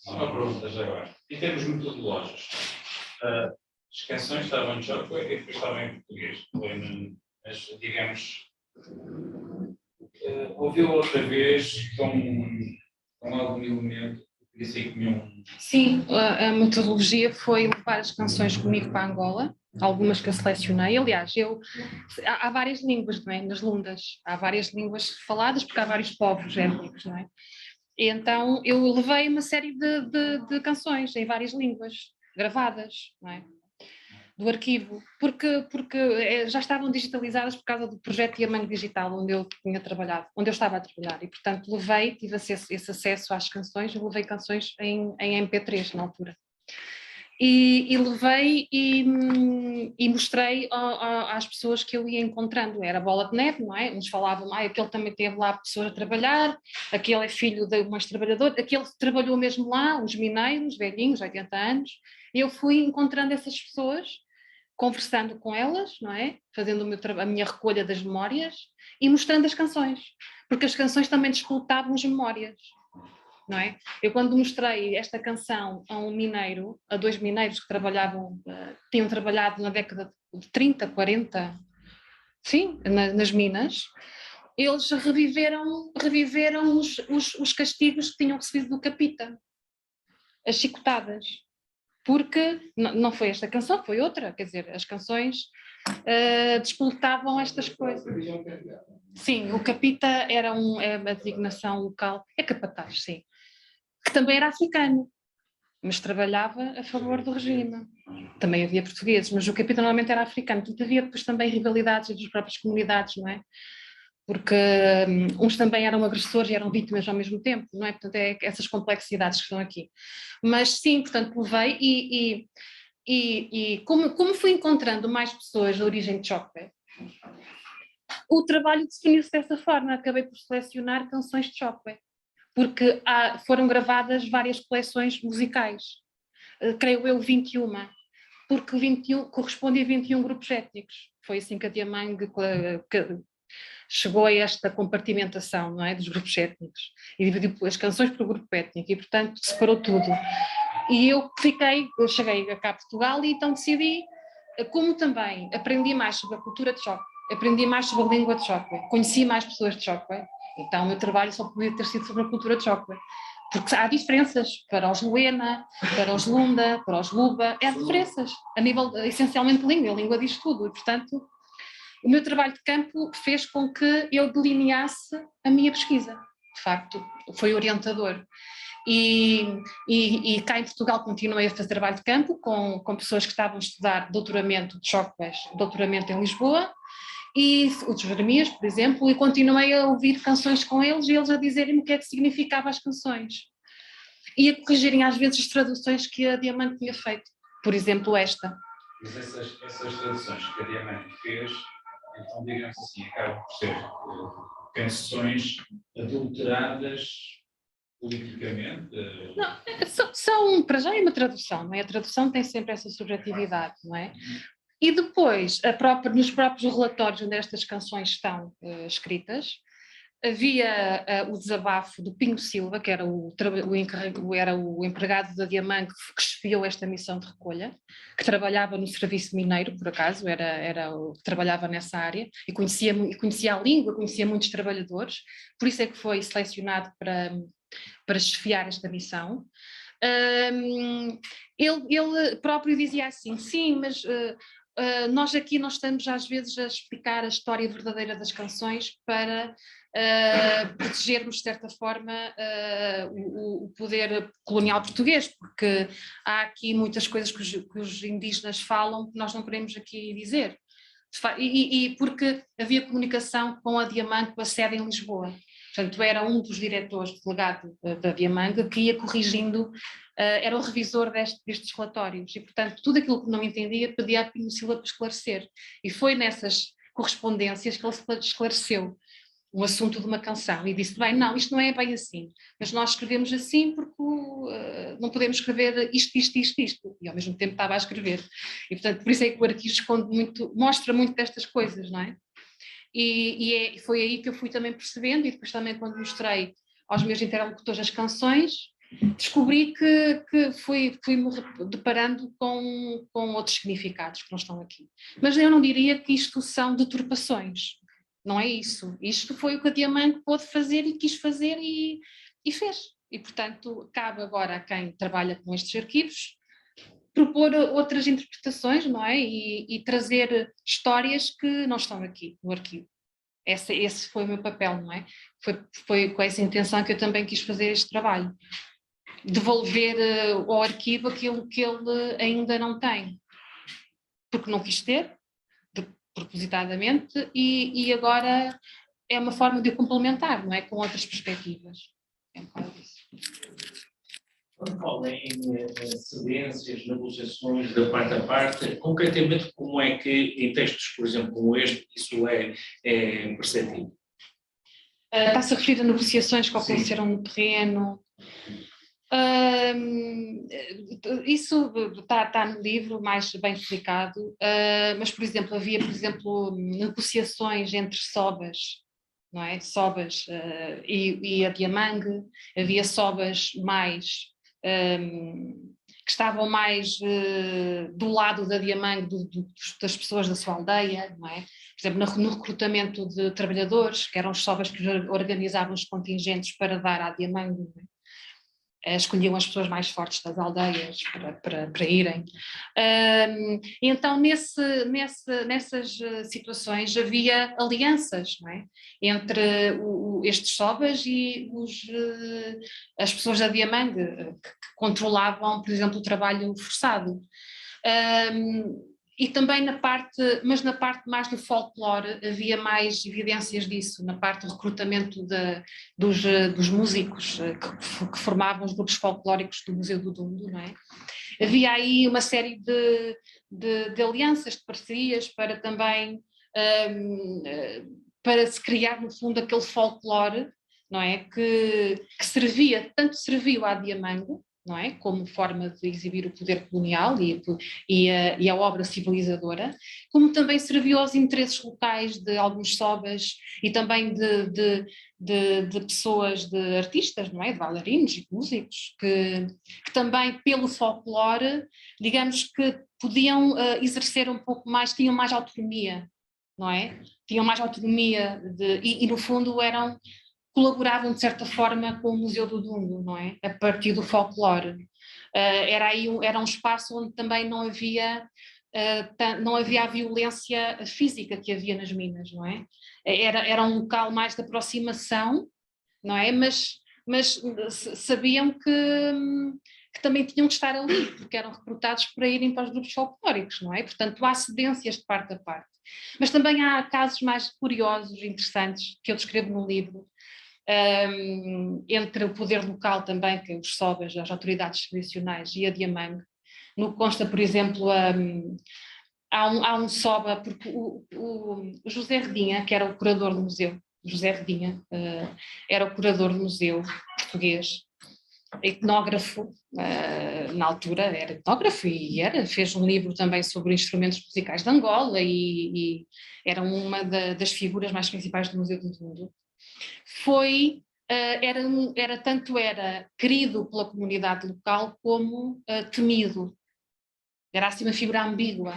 Uma pergunta já agora. Em termos metodológicos, as canções estavam em Chocó e depois estavam em português. Mas, digamos, ouviu outra vez com algum elemento que disse que tinham. Sim, a metodologia foi levar as canções comigo para Angola, algumas que eu selecionei. Aliás, há várias línguas, não é? Nas Lundas, há várias línguas faladas, porque há vários povos étnicos, não é? E então eu levei uma série de canções em várias línguas, gravadas, não é? do arquivo, porque já estavam digitalizadas por causa do projeto Diamante Digital, onde eu tinha trabalhado, onde eu estava a trabalhar, e portanto tive esse acesso às canções, eu levei canções em MP3 na altura. E levei e mostrei às pessoas que eu ia encontrando, era bola de neve, não é? Uns falavam, aquele também teve lá pessoas a trabalhar, aquele é filho de um ex-trabalhador, aquele trabalhou mesmo lá, os mineiros, velhinhos, 80 anos, e eu fui encontrando essas pessoas, conversando com elas, não é? Fazendo a minha recolha das memórias e mostrando as canções, porque as canções também descoletavam as memórias, não é? Eu quando mostrei esta canção a um mineiro, a 2 mineiros que tinham trabalhado na década de 30, 40, sim, nas minas, eles reviveram os castigos que tinham recebido do capita, as chicotadas. Porque não foi esta canção, foi outra, quer dizer, as canções despoletavam estas coisas. Sim, o capita era uma designação local, é capataz, sim, que também era africano, mas trabalhava a favor do regime. Também havia portugueses, mas o capita normalmente era africano, portanto havia depois também rivalidades entre as próprias comunidades, não é? Porque uns também eram agressores e eram vítimas ao mesmo tempo, não é? Portanto, é essas complexidades que estão aqui. Mas sim, portanto, levei e como fui encontrando mais pessoas de origem de Chokwe, o trabalho definiu-se dessa forma, acabei por selecionar canções de Chokwe, porque foram gravadas várias coleções musicais, creio eu 21, porque 21 corresponde a 21 grupos étnicos. Foi assim que a Diamang chegou a esta compartimentação, não é, dos grupos étnicos e dividiu as canções por grupo étnico e portanto separou tudo. E eu cheguei cá a Portugal e então decidi, como também aprendi mais sobre a cultura de Chokwe, aprendi mais sobre a língua de Chokwe, conheci mais pessoas de Chokwe, então o meu trabalho só podia ter sido sobre a cultura de Chokwe. Porque há diferenças para os Luena, para os Lunda, para os Luba, há diferenças a nível essencialmente de língua, a língua diz tudo e portanto o meu trabalho de campo fez com que eu delineasse a minha pesquisa. De facto, foi orientador. E cá em Portugal continuei a fazer trabalho de campo com pessoas que estavam a estudar doutoramento de Chokwe, doutoramento em Lisboa, e o de Jeremias, por exemplo, e continuei a ouvir canções com eles e eles a dizerem-me o que é que significava as canções. E a corrigirem às vezes as traduções que a Diamante tinha feito. Por exemplo, esta. Mas essas traduções que a Diamante fez, então, digamos assim, acabam por ser canções adulteradas politicamente? Não, para já é uma tradução, não é? A tradução tem sempre essa subjetividade, não é? E depois, nos próprios relatórios onde estas canções estão escritas, havia o desabafo do Pinho Silva, que era o empregado da Diamante que chefiou esta missão de recolha, que trabalhava no serviço mineiro, por acaso, trabalhava nessa área, e conhecia a língua, conhecia muitos trabalhadores, por isso é que foi selecionado para chefiar esta missão. Ele próprio dizia assim, sim, mas nós aqui não estamos às vezes a explicar a história verdadeira das canções para protegermos de certa forma o poder colonial português, porque há aqui muitas coisas que os indígenas falam que nós não queremos aqui dizer. E porque havia comunicação com a Diamante, com a sede em Lisboa. Portanto, era um dos diretores delegado da Diamanga que ia corrigindo, era o revisor destes relatórios e, portanto, tudo aquilo que não entendia pedia a Pinho Silva para esclarecer. E foi nessas correspondências que ele esclareceu o assunto de uma canção e disse, bem, não, isto não é bem assim, mas nós escrevemos assim porque não podemos escrever isto. E ao mesmo tempo estava a escrever. E, portanto, por isso é que o arquivo mostra muito destas coisas, não é? E foi aí que eu fui também percebendo, e depois também quando mostrei aos meus interlocutores as canções, descobri que fui-me deparando com outros significados que não estão aqui. Mas eu não diria que isto são deturpações, não é isso. Isto foi o que a Diamante pôde fazer e quis fazer e fez. E, portanto, cabe agora a quem trabalha com estes arquivos propor outras interpretações, não é? E trazer histórias que não estão aqui no arquivo. Esse foi o meu papel, não é? Foi com essa intenção que eu também quis fazer este trabalho. Devolver ao arquivo aquilo que ele ainda não tem. porque não quis ter, propositadamente, e agora é uma forma de o complementar, não é? Com outras perspectivas. É um bocado isso. Quando fala em cedências, negociações da parte a parte, concretamente como é que em textos, por exemplo, como este, isso é perceptível? Está-se a referir a negociações que Sim. aconteceram no terreno. Isso está no livro mais bem explicado, mas, por exemplo, havia, por exemplo, negociações entre sobas, não é? Sobas e a Diamangue, havia sobas mais que estavam mais do lado da Diamangue das pessoas da sua aldeia, não é? Por exemplo, no recrutamento de trabalhadores, que eram os sobas que organizavam os contingentes para dar à Diamangue, não é? Escolhiam as pessoas mais fortes das aldeias para irem. Então, nessas situações havia alianças, não é? Entre estes sobas e as pessoas da Diamangue, que controlavam, por exemplo, o trabalho forçado. E também na parte mais do folclore havia mais evidências disso, na parte do recrutamento dos músicos que formavam os grupos folclóricos do Museu do Dundo, não é? Havia aí uma série de alianças, de parcerias para também, para se criar no fundo aquele folclore, não é? Que tanto serviu à Diamangue, não é? Como forma de exibir o poder colonial e a obra civilizadora, como também serviu aos interesses locais de alguns sobas e também de pessoas, de artistas, não é? De bailarinos e músicos, que também pelo folclore, digamos que podiam exercer um pouco mais, tinham mais autonomia, não é? Tinham mais autonomia e no fundo colaboravam de certa forma com o Museu do Dundo, não é? A partir do folclore. Era um espaço onde também não havia a violência física que havia nas minas, não é? Era um local mais de aproximação, não é? Mas sabiam que também tinham que estar ali, porque eram recrutados para irem para os grupos folclóricos, não é? Portanto, há cedências de parte a parte. Mas também há casos mais curiosos, interessantes, que eu descrevo no livro, entre o poder local também, que os sobas, as autoridades tradicionais e a Diamangue. No que consta, por exemplo, há um soba, porque o José Redinha, que era o curador do museu, José Redinha, era o curador do museu português, etnógrafo, na altura era etnógrafo fez um livro também sobre instrumentos musicais de Angola e era uma das figuras mais principais do Museu do Mundo. Era querido pela comunidade local como temido, era assim uma figura ambígua.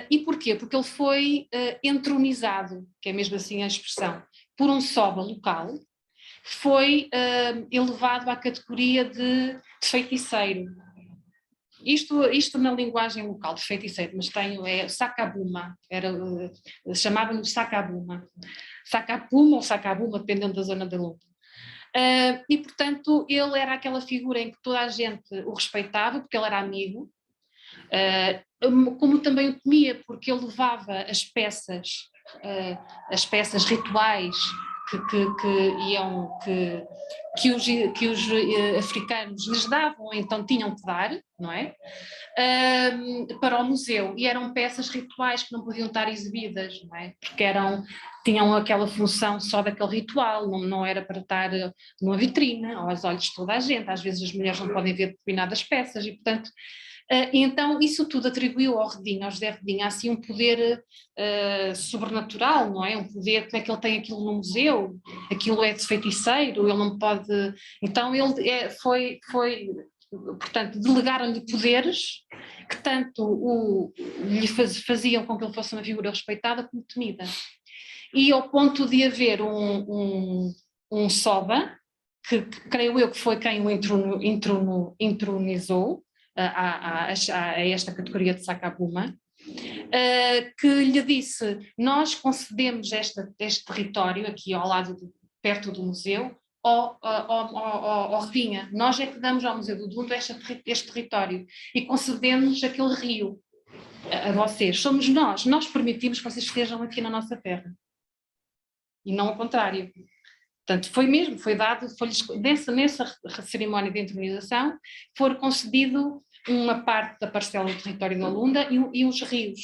E porquê? Porque ele foi entronizado, que é mesmo assim a expressão, por um soba local, foi elevado à categoria de feiticeiro. Isto na linguagem local, de feiticeiro, mas Sacabuma, chamavam-lhe Sacabuma. Sacapuma ou Sacabuma, dependendo da zona da luta. E, portanto, ele era aquela figura em que toda a gente o respeitava, porque ele era amigo, como também o temia, porque ele levava as peças rituais que os africanos lhes davam, então tinham que dar, não é? Para o museu, e eram peças rituais que não podiam estar exibidas, não é? Porque tinham aquela função só daquele ritual, não era para estar numa vitrine, aos olhos de toda a gente, às vezes as mulheres não podem ver determinadas peças e, portanto, então isso tudo atribuiu ao José Redinha, assim um poder sobrenatural, não é? Um poder, como é que ele tem aquilo no museu? Aquilo é de feiticeiro, ele não pode... Então ele portanto, delegaram-lhe poderes que tanto lhe faziam com que ele fosse uma figura respeitada como temida. E ao ponto de haver um soba, que creio eu que foi quem o entronizou a esta categoria de Sacabuma, que lhe disse: nós concedemos este território aqui ao lado, perto do museu, ao Redinha, nós é que damos ao Museu do Dundo este território e concedemos aquele rio. a vocês, somos nós permitimos que vocês estejam aqui na nossa terra. E não ao contrário. Portanto, foi dado, nessa cerimónia de entronização, foi concedido uma parte da parcela do território da Lunda e os rios,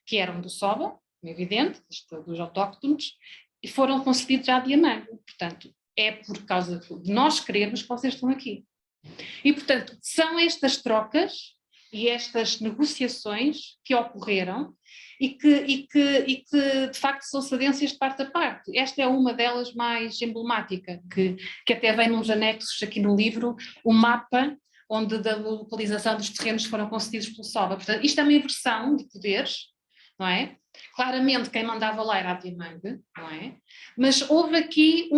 que eram do Soba, evidente, dos autóctones, e foram concedidos à Diamango. Portanto, é por causa de nós querermos que vocês estão aqui. E, portanto, são estas trocas e estas negociações que ocorreram e que de facto são cedências de parte a parte. Esta é uma delas mais emblemática, que até vem nos anexos aqui no livro, o mapa onde da localização dos terrenos foram concedidos pelo SOBA. Portanto, isto é uma inversão de poderes, não é? Claramente quem mandava lá era a Diamangue, não é? Mas houve aqui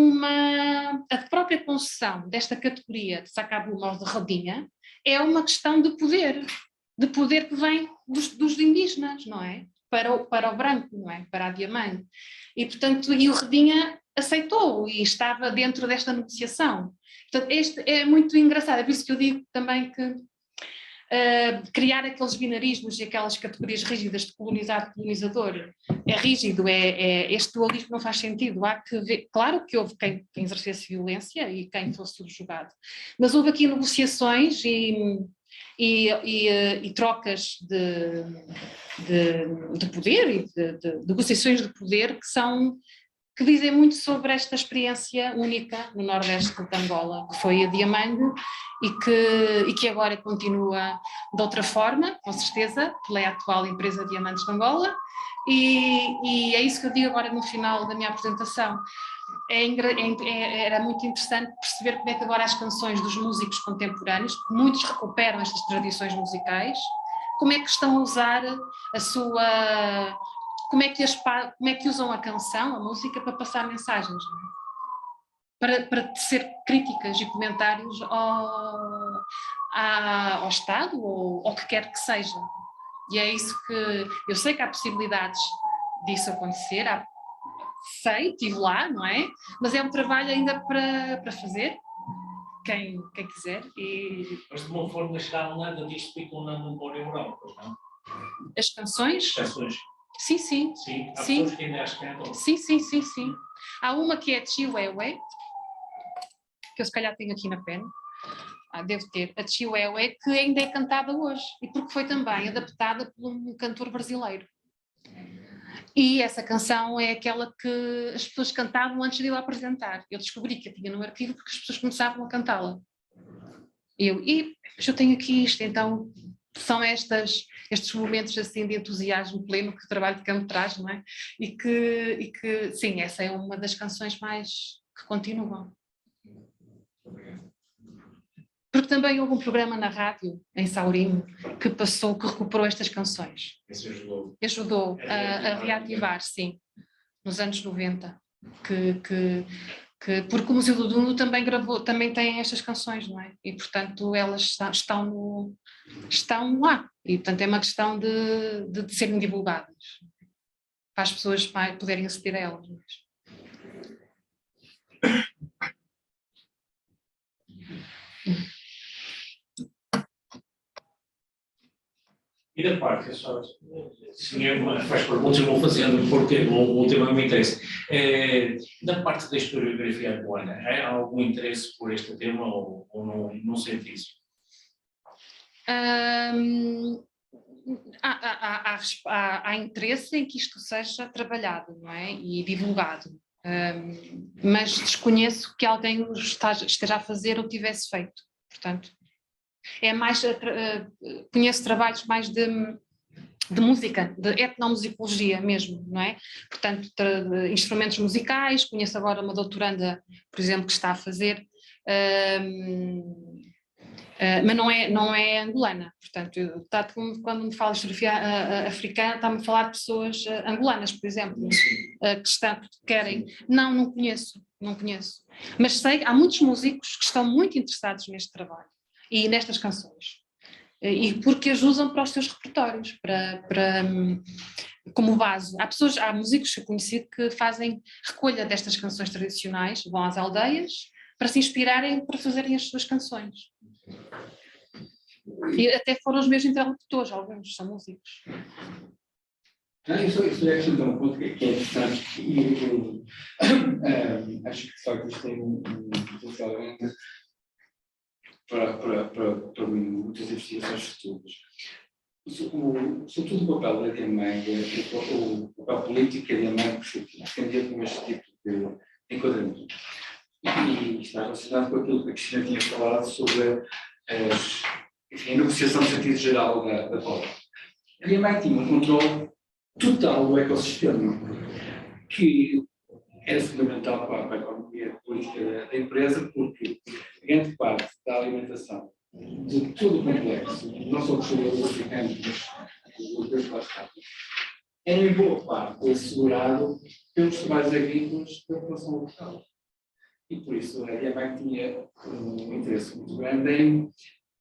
a própria concessão desta categoria de Sacabuma ou de Rodinha é uma questão de poder que vem dos indígenas, não é? Para o branco, não é? Para a Diamangue. E, portanto, o Rodinha aceitou e estava dentro desta negociação. Portanto, este é muito engraçado, é por isso que eu digo também que criar aqueles binarismos e aquelas categorias rígidas de colonizado e colonizador é rígido, este dualismo não faz sentido. Há que ver, claro que houve quem exercesse violência e quem fosse subjugado, mas houve aqui negociações e trocas de poder e de negociações de poder que dizem muito sobre esta experiência única no Nordeste de Angola, que foi a Diamangue e que agora continua de outra forma, com certeza, pela atual empresa Diamantes de Angola, e é isso que eu digo agora no final da minha apresentação. Era muito interessante perceber como é que agora as canções dos músicos contemporâneos, que muitos recuperam estas tradições musicais, como é que estão a usar a sua... Como é que usam a canção, a música, para passar mensagens, não é? Para tecer críticas e comentários ao Estado ou ao que quer que seja. E é isso que... Eu sei que há possibilidades disso acontecer, estive lá, não é? Mas é um trabalho ainda para fazer, quem quiser. Mas de uma forma geral, nada disto ficou na memória oral, pois não? As canções? Canções. Sim, sim. Sim, há Sim. pessoas que ainda as cantam. Sim. Há uma que é Chihuahua, que eu se calhar tenho aqui na pena. Devo ter. A Chihuahua, que ainda é cantada hoje. E porque foi também adaptada por um cantor brasileiro. E essa canção é aquela que as pessoas cantavam antes de eu apresentar. Eu descobri que a tinha no arquivo porque as pessoas começavam a cantá-la. Mas eu tenho aqui isto, então são estes momentos assim de entusiasmo pleno que o trabalho de campo traz, não é? E que sim, essa é uma das canções mais que continuam. Porque também houve um programa na rádio, em Saurimo, que recuperou estas canções. Isso ajudou. Ajudou a reativar, sim, nos anos 90. Porque o Museu do Duno também tem estas canções, não é? E, portanto, elas estão lá. E, portanto, é uma questão de serem divulgadas, para as pessoas poderem aceder a elas. E da parte, faz perguntas, eu vou fazendo porque o tema me interessa. Da parte da historiografia angolana, há algum interesse por este tema ou não sente isso? Há interesse em que isto seja trabalhado, não é? E divulgado. Mas desconheço que alguém o esteja a fazer ou tivesse feito. Portanto, é mais, conheço trabalhos mais de música, de etnomusicologia mesmo, não é? Portanto, de instrumentos musicais, conheço agora uma doutoranda, por exemplo, que está a fazer, mas não é angolana. Portanto, quando me falo de historiografia africana, está-me a falar de pessoas angolanas, por exemplo, que querem. Não conheço. Mas sei, há muitos músicos que estão muito interessados neste trabalho e nestas canções, e porque as usam para os seus repertórios, como base. Há músicos que eu conheci que fazem recolha destas canções tradicionais, vão às aldeias para se inspirarem para fazerem as suas canções. E até foram os meus interlocutores, alguns são músicos. Isso é acrescentar um ponto que é interessante e eu acho que de facto isto tem um potencial grande para muitas investigações futuras. Sobretudo o papel da DMEG, o papel político da DMEG tem a ver com este tipo de enquadramento. E está relacionado com aquilo que a Cristina tinha falado sobre a negociação no sentido geral da palavra. A DMEG tinha um controle total do ecossistema, que era fundamental para a economia política da empresa, porque grande parte da alimentação de todo o complexo, não só dos trabalhadores africanos, mas dos outros lá, era em boa parte assegurado pelos trabalhos agrícolas da população local. E por isso a DMEG tinha um interesse muito grande em,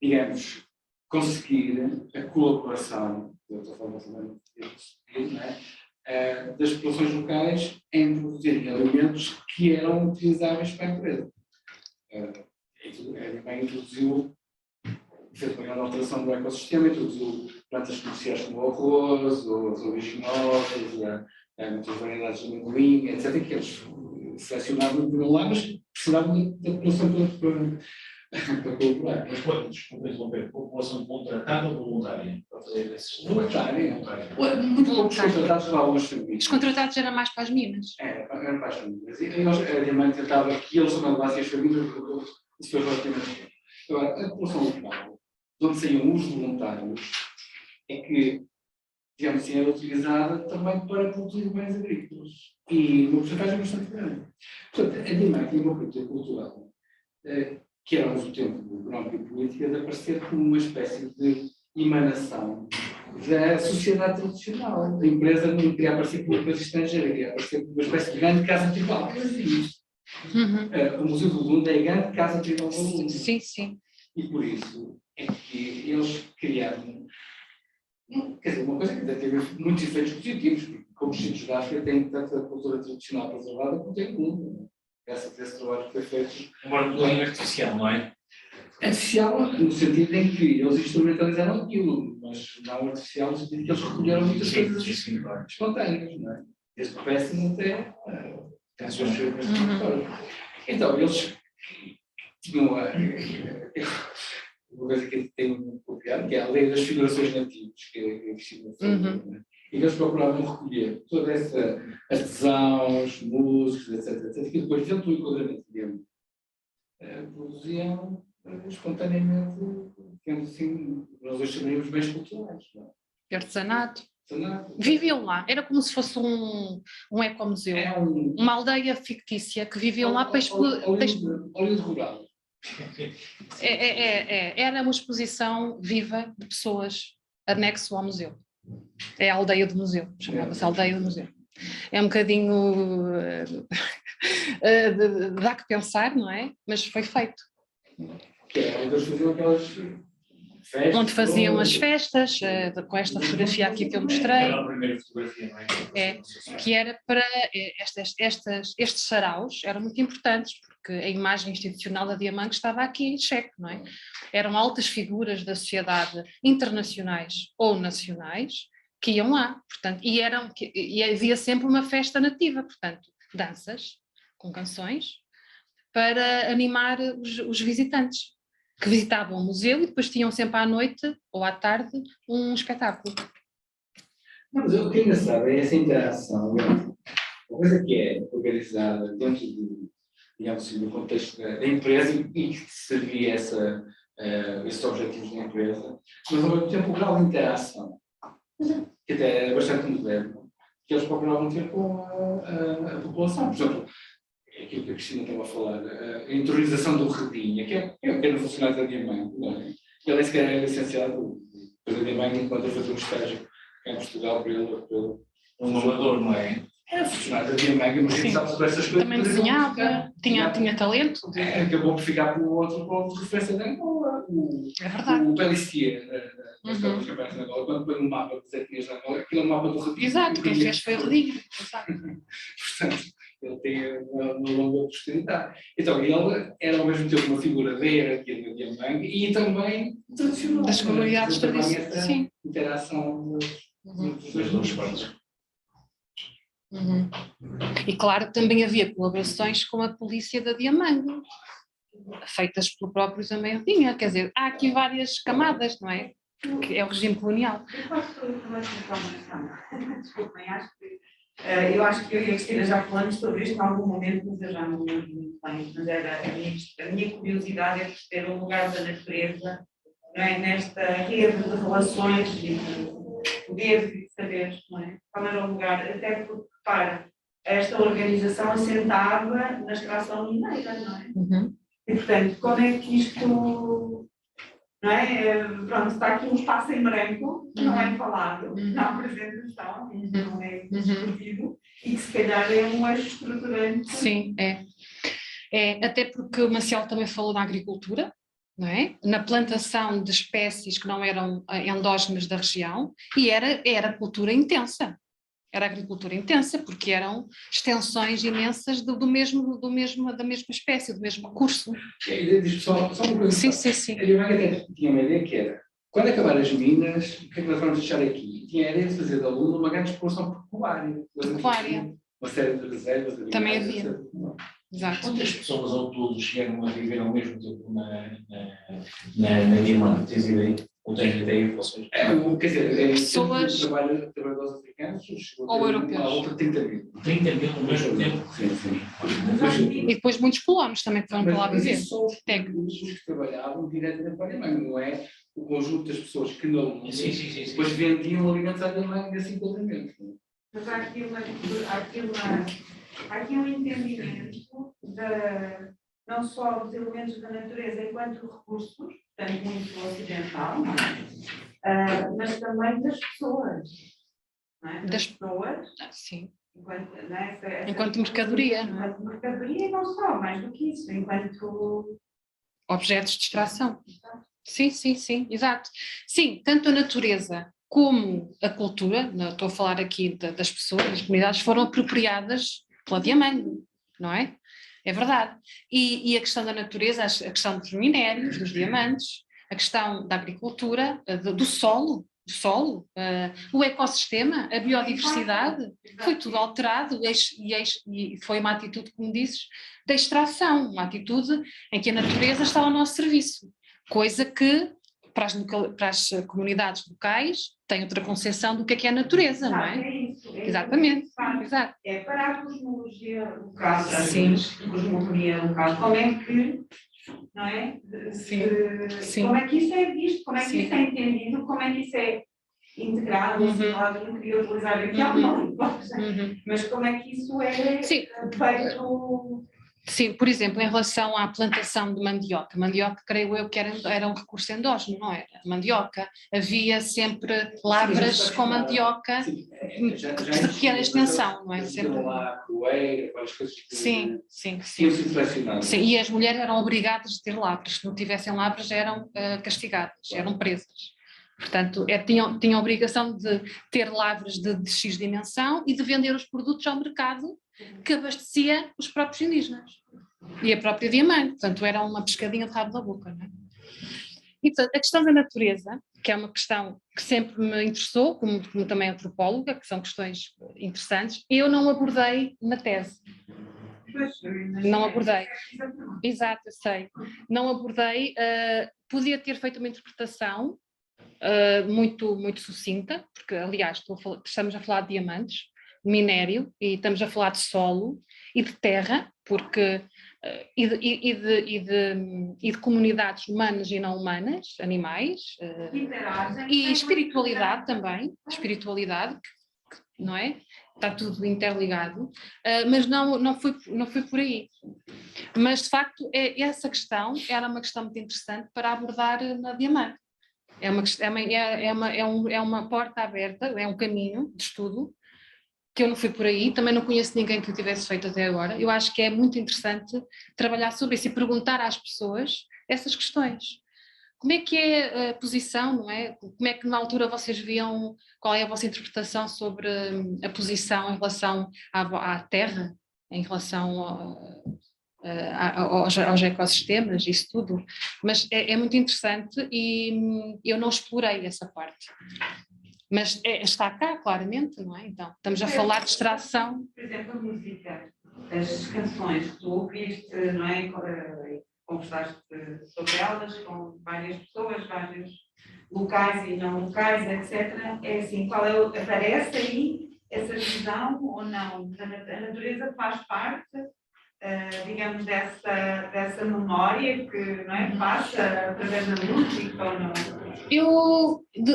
digamos, conseguir a colaboração, de outra forma também, das populações locais em produzirem alimentos que eram utilizáveis para a empresa. A DMEG introduziu, fez uma grande alteração do ecossistema, introduziu plantas comerciais como o arroz, os oleaginosas, muitas variedades de amendoim, etc., que eles selecionavam por um lado, mas precisavam da população para colaborar. Mas pode, desculpa interromper, população contratada ou voluntária? Para fazer esses Voluntária. Muito poucos contratados lá aos serviços. Os contratados eram mais para as minas. Eram para as famílias. E a DMEG tentava que eles acabassem as famílias, isso foi relativamente. Agora, a população local, de onde saíam os voluntários, é que, digamos assim, era utilizada também para produzir bens agrícolas. E uma porcentagem bastante grande. Portanto, a DMEG tinha uma política cultural que era, ao mesmo tempo, económica e política, de aparecer como uma espécie de emanação da sociedade tradicional. A empresa não queria aparecer como uma empresa estrangeira, queria aparecer como uma espécie de grande casa tribal. Que existe. O Museu do Lunda é a grande casa tribal do mundo. Sim, sim. E por isso é que eles criaram, quer dizer, uma coisa que deve ter muitos efeitos positivos, porque como os sítios da África têm tanta cultura tradicional preservada como tem o mundo. Graças a esse trabalho que foi feito. Embora um bocadinho artificial, não é? Artificial no sentido em que eles instrumentalizaram aquilo, mas não artificial no sentido que eles recolheram muitas coisas espontâneas, não é? Desde péssimo até canções feitas. Então, eles tinham uma coisa que tem um copiado, que é a lei das figurações nativas, que é a Cristina falou, e eles procuravam recolher toda essa artesãos, músicos, etc., que depois, dentro do enquadramento dele, produziam espontaneamente, digamos assim, nós hoje chamaríamos bens culturais. Não é? Artesanato. Artesanato. Viviam lá, era como se fosse um ecomuseu, uma aldeia fictícia que viviam lá para Óleo rural. Era uma exposição viva de pessoas anexo ao museu. É a aldeia do museu, chamava-se aldeia do museu. É um bocadinho dá que pensar, não é? Mas foi feito. Que é onde eles faziam aquelas festas. Onde faziam as festas, com esta fotografia aqui que eu mostrei. Era a primeira fotografia, não é? Que era para estes saraus, eram muito importantes, porque a imagem institucional da DMEG estava aqui em xeque, não é? Eram altas figuras da sociedade internacionais ou nacionais que iam lá, portanto, e havia sempre uma festa nativa, portanto, danças com canções para animar os visitantes que visitavam o museu e depois tinham sempre à noite ou à tarde um espetáculo. Não, mas o que é engraçado é essa interação, uma coisa que é organizada dentro digamos assim, do contexto da empresa e que servia esses objetivos da empresa, mas ao mesmo tempo o grau de interação, que até é bastante moderno, que eles procuravam ter com a população. Por exemplo, aquilo que a Cristina estava a falar, a interiorização do redinha, que é o pequeno funcionário da DMEG, não é? Ele é sequer era licenciado pela DMEG enquanto fazer um estágio em Portugal para ele. Um amador, não é? Era funcionário da DMEG, mas a gente sabe sobre essas coisas. Também desenhava, tinha talento. Acabou por ficar para o outro ponto de referência da Angola. É verdade. O Pellissier, nas campanhas da Angola, quando põe um mapa de etnias da Angola, aquilo é um mapa do redinho. Exato, quem fez foi o Redinho. Portanto, ele tem uma longa posteridade. Então, ele era ao mesmo tempo uma figura da hierarquia do Diamante e também tradicional. Das comunidades também tradicionais. essa Sim. interação Uhum. Das duas partes. Uhum. E claro, também havia colaborações com a polícia da Diamangue, feitas pelo próprio Zé Maiorquinha, quer dizer, há aqui várias camadas, não é? Que é o regime colonial. Eu posso uma questão. Desculpem, eu acho que eu e a Cristina já falamos sobre isto em algum momento, mas eu já não me lembro muito bem. Mas era a minha curiosidade é perceber o lugar da natureza, não é? Nesta rede de relações e de poderes e de saberes, não é? Qual era o lugar? Até porque, para esta organização assentava na extração mineira, não é? Uhum. E, portanto, como é que isto. Não é? Pronto, está aqui um espaço em branco, que não é falado, não há apresentação, não é discutido, e que se calhar é um eixo estruturante. Sim, é. Até porque o Maciel também falou na agricultura, não é? Na plantação de espécies que não eram endógenas da região, e era cultura intensa. Era agricultura intensa, porque eram extensões imensas da mesma espécie, do mesmo curso. Diz só uma coisa. Sim. A Diamante até tinha uma ideia que era, quando acabar as minas, o que é que nós vamos deixar aqui? Tinha a ideia de fazer da Lula uma grande exposição pecuária. Uma série de reservas. Também havia. Exato. Quantas pessoas ao todo chegaram a viver ao mesmo tempo na Diamante? Tens ideia? Ou tens ideia, vocês? Quer dizer, Pessoas- trabalhadores africanos Ou europeus. Outra 30 mil. 30 mil ao mesmo tempo? Sim. E depois muitos colonos também que foram para lá Mas viver. isso são os que trabalhavam diretamente para a Alemanha, não é o conjunto das pessoas que não Sim. depois vendiam alimentos à Alemanha assim completamente. Mas há aqui um entendimento não só dos elementos da natureza enquanto recursos, portanto muito ocidental, não é? Mas também das pessoas. Não é? Das pessoas. Sim. Enquanto, não é? Enquanto mercadoria, não é? Enquanto mercadoria e não só, mais do que isso, enquanto Objetos de extração. Sim, exato. Sim, tanto a natureza como a cultura, estou a falar aqui das pessoas, das comunidades, foram apropriadas pela Diamante, não é? É verdade. E a questão da natureza, a questão dos minérios, dos diamantes, a questão da agricultura, do solo, o ecossistema, a biodiversidade, foi tudo alterado e foi uma atitude, como dizes, da extração, uma atitude em que a natureza está ao nosso serviço, coisa que para as comunidades locais tem outra concepção do que é a natureza, não é? É isso. Exatamente, exato. É para a cosmologia local, Sim. cosmogonia local, como é que, não é? Sim. Como é que isso é visto, como é que Sim. isso é entendido, como é que isso é integrado, eu não queria utilizar aqui alguma linguagem, mas como é que isso é feito. Sim, por exemplo, em relação à plantação de mandioca, creio eu que era um recurso endógeno, não era? Mandioca, havia sempre lavras com mandioca de pequena extensão, não é? Sempre. Lá, coeira, várias coisas que Sim. tinham sido selecionadas. Sim, e as mulheres eram obrigadas a ter lavras, se não tivessem lavras eram castigadas, eram presas. Portanto, tinham a obrigação de ter lavras de X dimensão e de vender os produtos ao mercado que abastecia os próprios indígenas e a própria Diamante. Portanto, era uma pescadinha de rabo da boca, não é? E, portanto, a questão da natureza, que é uma questão que sempre me interessou, como também antropóloga, que são questões interessantes, eu não abordei na tese. Não abordei. Exato, eu sei. Não abordei, podia ter feito uma interpretação muito sucinta, porque, aliás, estamos a falar de diamantes, minério, e estamos a falar de solo e de terra, porque e de comunidades humanas e não humanas, animais, e espiritualidade também, não é? Está tudo interligado, mas não foi por aí. Mas, de facto, essa questão era uma questão muito interessante para abordar na Diamante. É uma porta aberta, é um caminho de estudo, que eu não fui por aí, também não conheço ninguém que o tivesse feito até agora. Eu acho que é muito interessante trabalhar sobre isso e perguntar às pessoas essas questões. Como é que é a posição, não é? Como é que na altura vocês viam, qual é a vossa interpretação sobre a posição em relação à terra, em relação aos ecossistemas, isso tudo, mas é muito interessante e eu não explorei essa parte. Mas está cá, claramente, não é? Então, estamos a falar de extração. Por exemplo, a música, as canções que tu ouviste, não é? Conversaste sobre elas com várias pessoas, vários locais e não locais, etc. É assim, aparece aí essa visão ou não? A natureza faz parte, digamos, dessa memória que, não é, passa através da música ou não?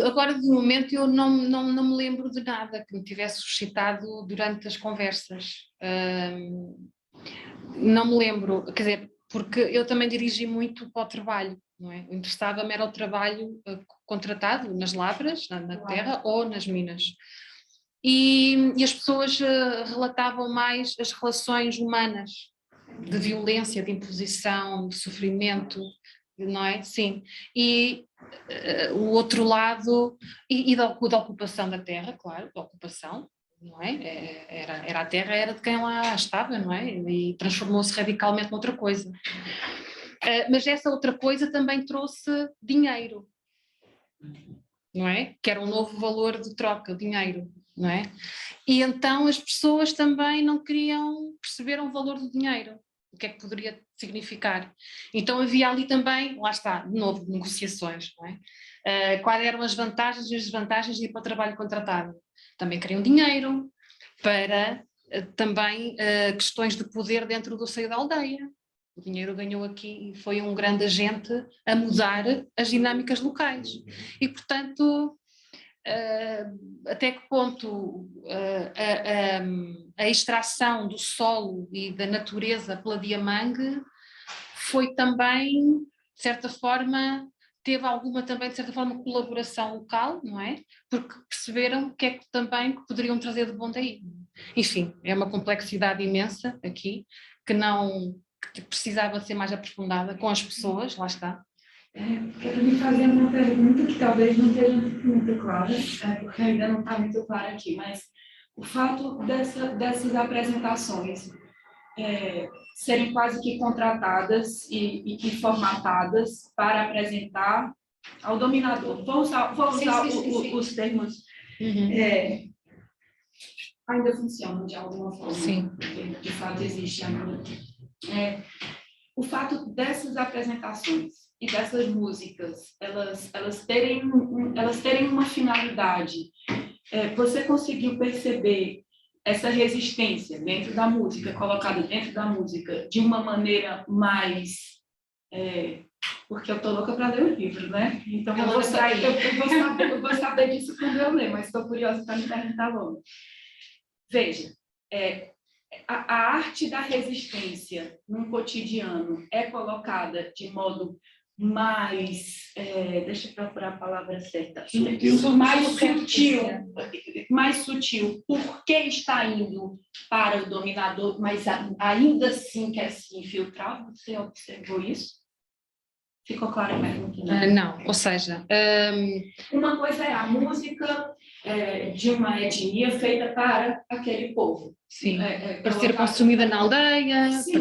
Agora, de momento, eu não me lembro de nada que me tivesse suscitado durante as conversas. Não me lembro, quer dizer, porque eu também dirigi muito para o trabalho, não é? Interessava-me era o trabalho contratado nas lavras, na terra ou nas minas. E as pessoas relatavam mais as relações humanas, de violência, de imposição, de sofrimento, não é? Sim. E o outro lado, e da ocupação da terra, claro, da ocupação, não é? Era a terra, era de quem lá estava, não é? E transformou-se radicalmente noutra coisa. Mas essa outra coisa também trouxe dinheiro, não é? Que era um novo valor de troca, dinheiro, não é? E então as pessoas também não queriam perceber o valor do dinheiro, o que é que poderia significar. Então havia ali também, lá está, de novo, negociações, não é? Quais eram as vantagens e as desvantagens de ir para o trabalho contratado? Também queriam dinheiro para também questões de poder dentro do seio da aldeia. O dinheiro ganhou aqui e foi um grande agente a mudar as dinâmicas locais. E, portanto, até que ponto a extração do solo e da natureza pela Diamangue foi também, de certa forma, teve alguma também, de certa forma, colaboração local, não é? Porque perceberam o que é que também que poderiam trazer de bom daí. Enfim, é uma complexidade imensa aqui, que precisava ser mais aprofundada com as pessoas, lá está. Quero me fazer uma pergunta que talvez não esteja muito clara, porque ainda não está muito clara aqui, mas o fato dessas apresentações serem quase que contratadas e formatadas para apresentar ao dominador. Vou usar Sim. os termos. Ainda funcionam de alguma forma. Sim. Porque, de fato, existe ainda. O fato dessas apresentações e dessas músicas, elas terem uma finalidade. Você conseguiu perceber essa resistência dentro da música, colocada dentro da música, de uma maneira mais... porque eu estou louca para ler o livro, né? Então eu vou saber disso quando eu ler, mas estou curiosa para me perguntar logo. Veja, a arte da resistência no cotidiano é colocada de modo mais, deixa eu procurar a palavra certa, mais sutil, porque está indo para o dominador, mas ainda assim quer se infiltrar. Você observou isso? Ficou claro a pergunta? Não, ou seja... Uma coisa é a música de uma etnia feita para aquele povo. Sim, para ser consumida na aldeia, sim,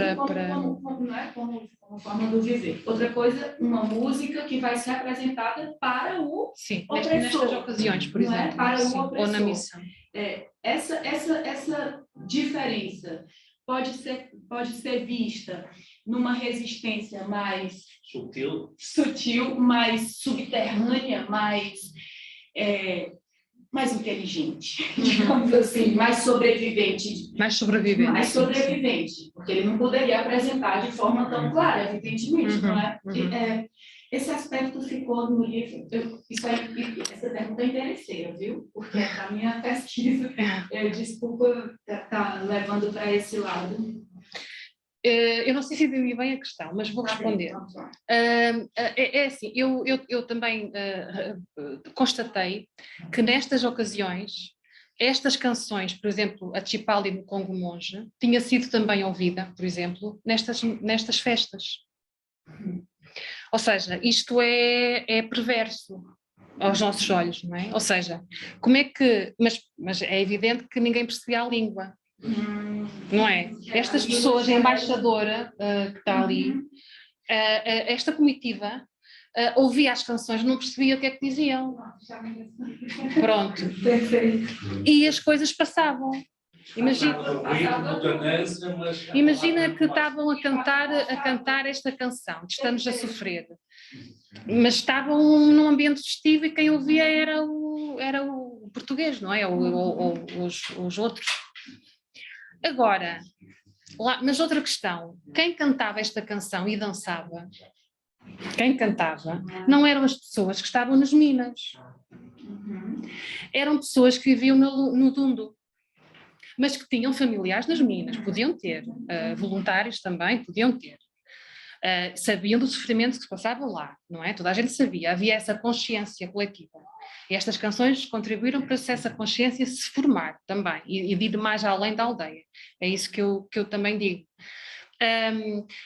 como forma do viver. Outra coisa, uma música que vai ser apresentada para o opressor. Nestas ocasiões, por exemplo. Para o opressor. Ou na missão. Essa diferença pode ser vista numa resistência mais sutil, mais subterrânea, mais inteligente, digamos assim, mais sobrevivente. Mais sobrevivente, porque ele não poderia apresentar de forma tão clara, evidentemente, não é? Esse aspecto ficou no livro. Essa pergunta é interesseira, viu? Porque é da minha pesquisa. Desculpa estar levando para esse lado. Eu não sei se entendi bem a questão, mas vou responder. É assim, eu também constatei que nestas ocasiões, estas canções, por exemplo, a Tchipali do Congo Monge, tinha sido também ouvida, por exemplo, nestas festas. Ou seja, isto é perverso aos nossos olhos, não é? Ou seja, como é que... Mas é evidente que ninguém percebia a língua. não é? Estas pessoas, a embaixadora que está ali, esta comitiva, ouvia as canções, não percebia o que é que diziam. Pronto. E as coisas passavam. Imagina que estavam a cantar esta canção, de Estamos a Sofrer, mas estavam num ambiente festivo e quem ouvia era o português, não é? Ou os outros. Agora, mas outra questão, quem cantava esta canção e dançava, quem cantava, não eram as pessoas que estavam nas minas, eram pessoas que viviam no Dundo, mas que tinham familiares nas minas, podiam ter, voluntários também, podiam ter. Sabiam do sofrimento que se passava lá, não é? Toda a gente sabia, havia essa consciência coletiva. E estas canções contribuíram para essa consciência se formar também, e de ir mais além da aldeia. É isso que eu também digo.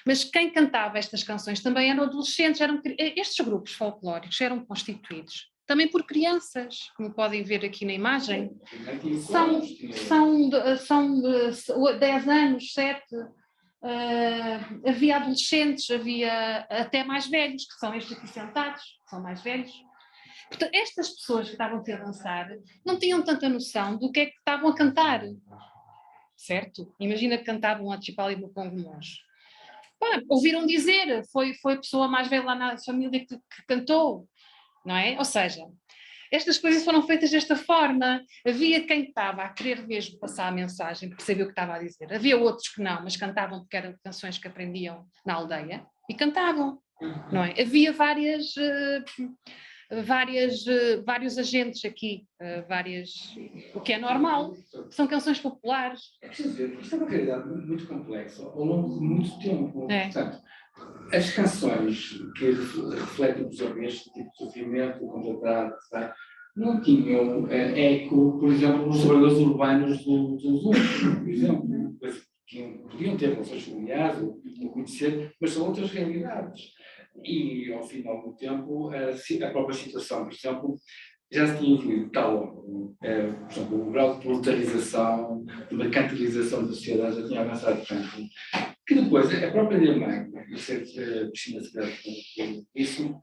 Mas quem cantava estas canções também eram adolescentes, estes grupos folclóricos eram constituídos também por crianças, como podem ver aqui na imagem. São 10 anos, 7. Havia adolescentes, havia até mais velhos, que são estes aqui sentados, que são mais velhos. Portanto, estas pessoas que estavam a dançar não tinham tanta noção do que é que estavam a cantar, certo? Imagina que cantavam a Tchipali do Congo Monge. Ouviram dizer, foi a pessoa mais velha lá na família que cantou, não é? Ou seja, estas coisas foram feitas desta forma. Havia quem estava a querer mesmo passar a mensagem, porque sabia o que estava a dizer. Havia outros que não, mas cantavam porque eram canções que aprendiam na aldeia e cantavam, não é? Havia vários agentes aqui, o que é normal, são canções populares. É preciso ver, isto é uma realidade muito complexa, ao longo de muito tempo. Portanto, as canções que refletem, por exemplo, este tipo de sofrimento, contratado, não tinham eco, por exemplo, nos trabalhadores urbanos dos outros, por exemplo, que podiam ter relações familiares, ou conhecer, mas são outras realidades. E, ao final do tempo, a própria situação, por exemplo, já se tinha evoluído tal, por exemplo, o grau de proletarização, de mercantilização da sociedade já tinha avançado tanto, que depois a própria minha mãe, eu sei que a Cristina se isso,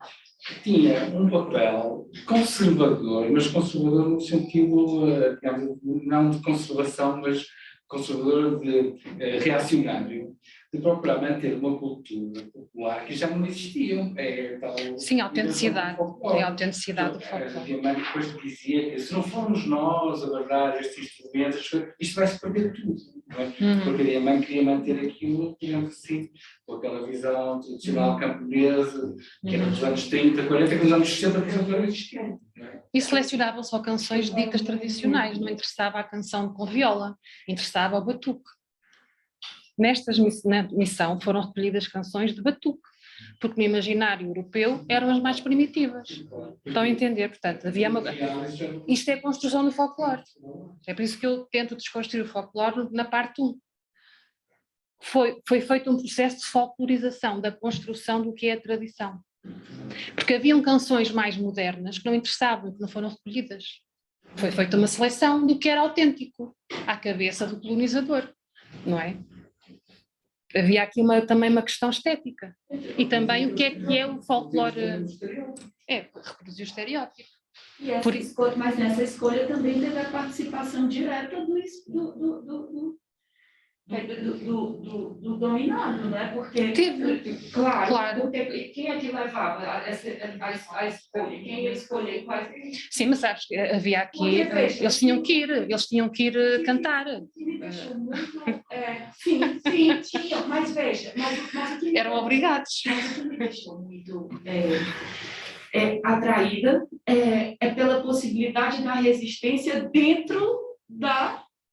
tinha um papel conservador, mas conservador no sentido, digamos, não de conservação, mas conservador de reacionário, de procurar manter uma cultura popular que já não existia. Sim, a autenticidade. É a autenticidade do folclore. A minha mãe depois dizia que se não formos nós a guardar estes instrumentos, isto vai-se perder tudo. Não é? Porque a minha mãe queria manter aquilo, digamos assim, com aquela visão tradicional camponesa, que era dos anos 30, 40, que nos anos 60, por exemplo, não existia. E selecionavam só canções ditas tradicionais, não interessava a canção com viola, interessava o batuque. Nesta missão foram recolhidas canções de batuque, porque no imaginário europeu eram as mais primitivas. Estão a entender? Portanto, isto é a construção do folclore. É por isso que eu tento desconstruir o folclore na parte 1. Foi feito um processo de folclorização, da construção do que é a tradição. Porque haviam canções mais modernas que não interessavam, que não foram recolhidas. Foi feita uma seleção do que era autêntico, à cabeça do colonizador, não é? Havia aqui também uma questão estética. E também o que é o folclore? Reproduzir o estereótipo. Mas nessa escolha também teve a participação direta do dominado, né? Porque, claro. Porque quem é que levava a escolha? Quem ia escolher quais? Sim, mas sabes que havia aqui, eles tinham que ir cantar. Sim, tinham, mas veja, eram obrigados. Mas o que me deixou muito atraída é pela possibilidade da resistência dentro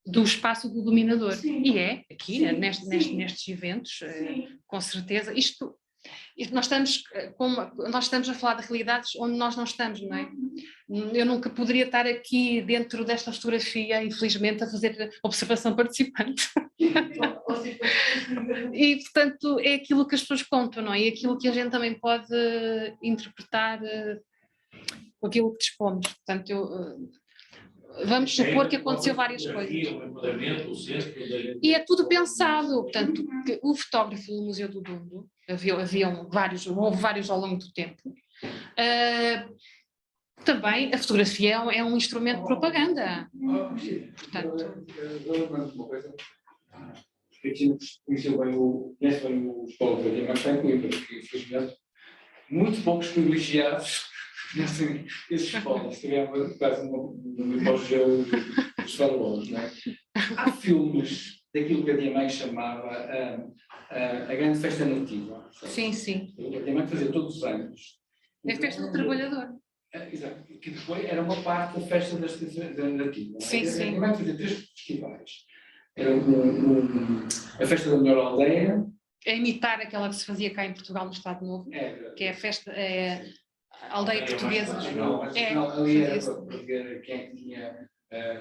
do espaço do dominador. Sim. E aqui, Sim, nestes eventos, com certeza, nós estamos a falar de realidades onde nós não estamos, não é? Eu nunca poderia estar aqui dentro desta fotografia, infelizmente, a fazer observação participante. E, portanto, é aquilo que as pessoas contam, não é? E aquilo que a gente também pode interpretar com aquilo que dispomos. Portanto, vamos supor que aconteceu várias coisas. O enquadramento, o centro, E é tudo pensado, portanto, que o fotógrafo do Museu do Douro, houve vários ao longo do tempo, também a fotografia é um instrumento de propaganda. Portanto, Eu lembro-me de uma coisa. Aqui conhece bem o Escola de Diamante, está incluído, porque infelizmente muito poucos privilegiados conhecem esses escolas. Tivemos quase um hipogeu dos valores, não é? Há filmes daquilo que a Diamante chamava a grande festa nativa. sim, sim. A Diamante fazia todos os anos. É a festa do trabalhador. Exato, que depois era uma parte da festa da nativa. Sim, sim. A Diamante fazia 3 festivais. Era a festa da melhor aldeia. É imitar aquela que se fazia cá em Portugal no Estado Novo, que é a festa, a aldeia portuguesa. Ali era para ver quem é que tinha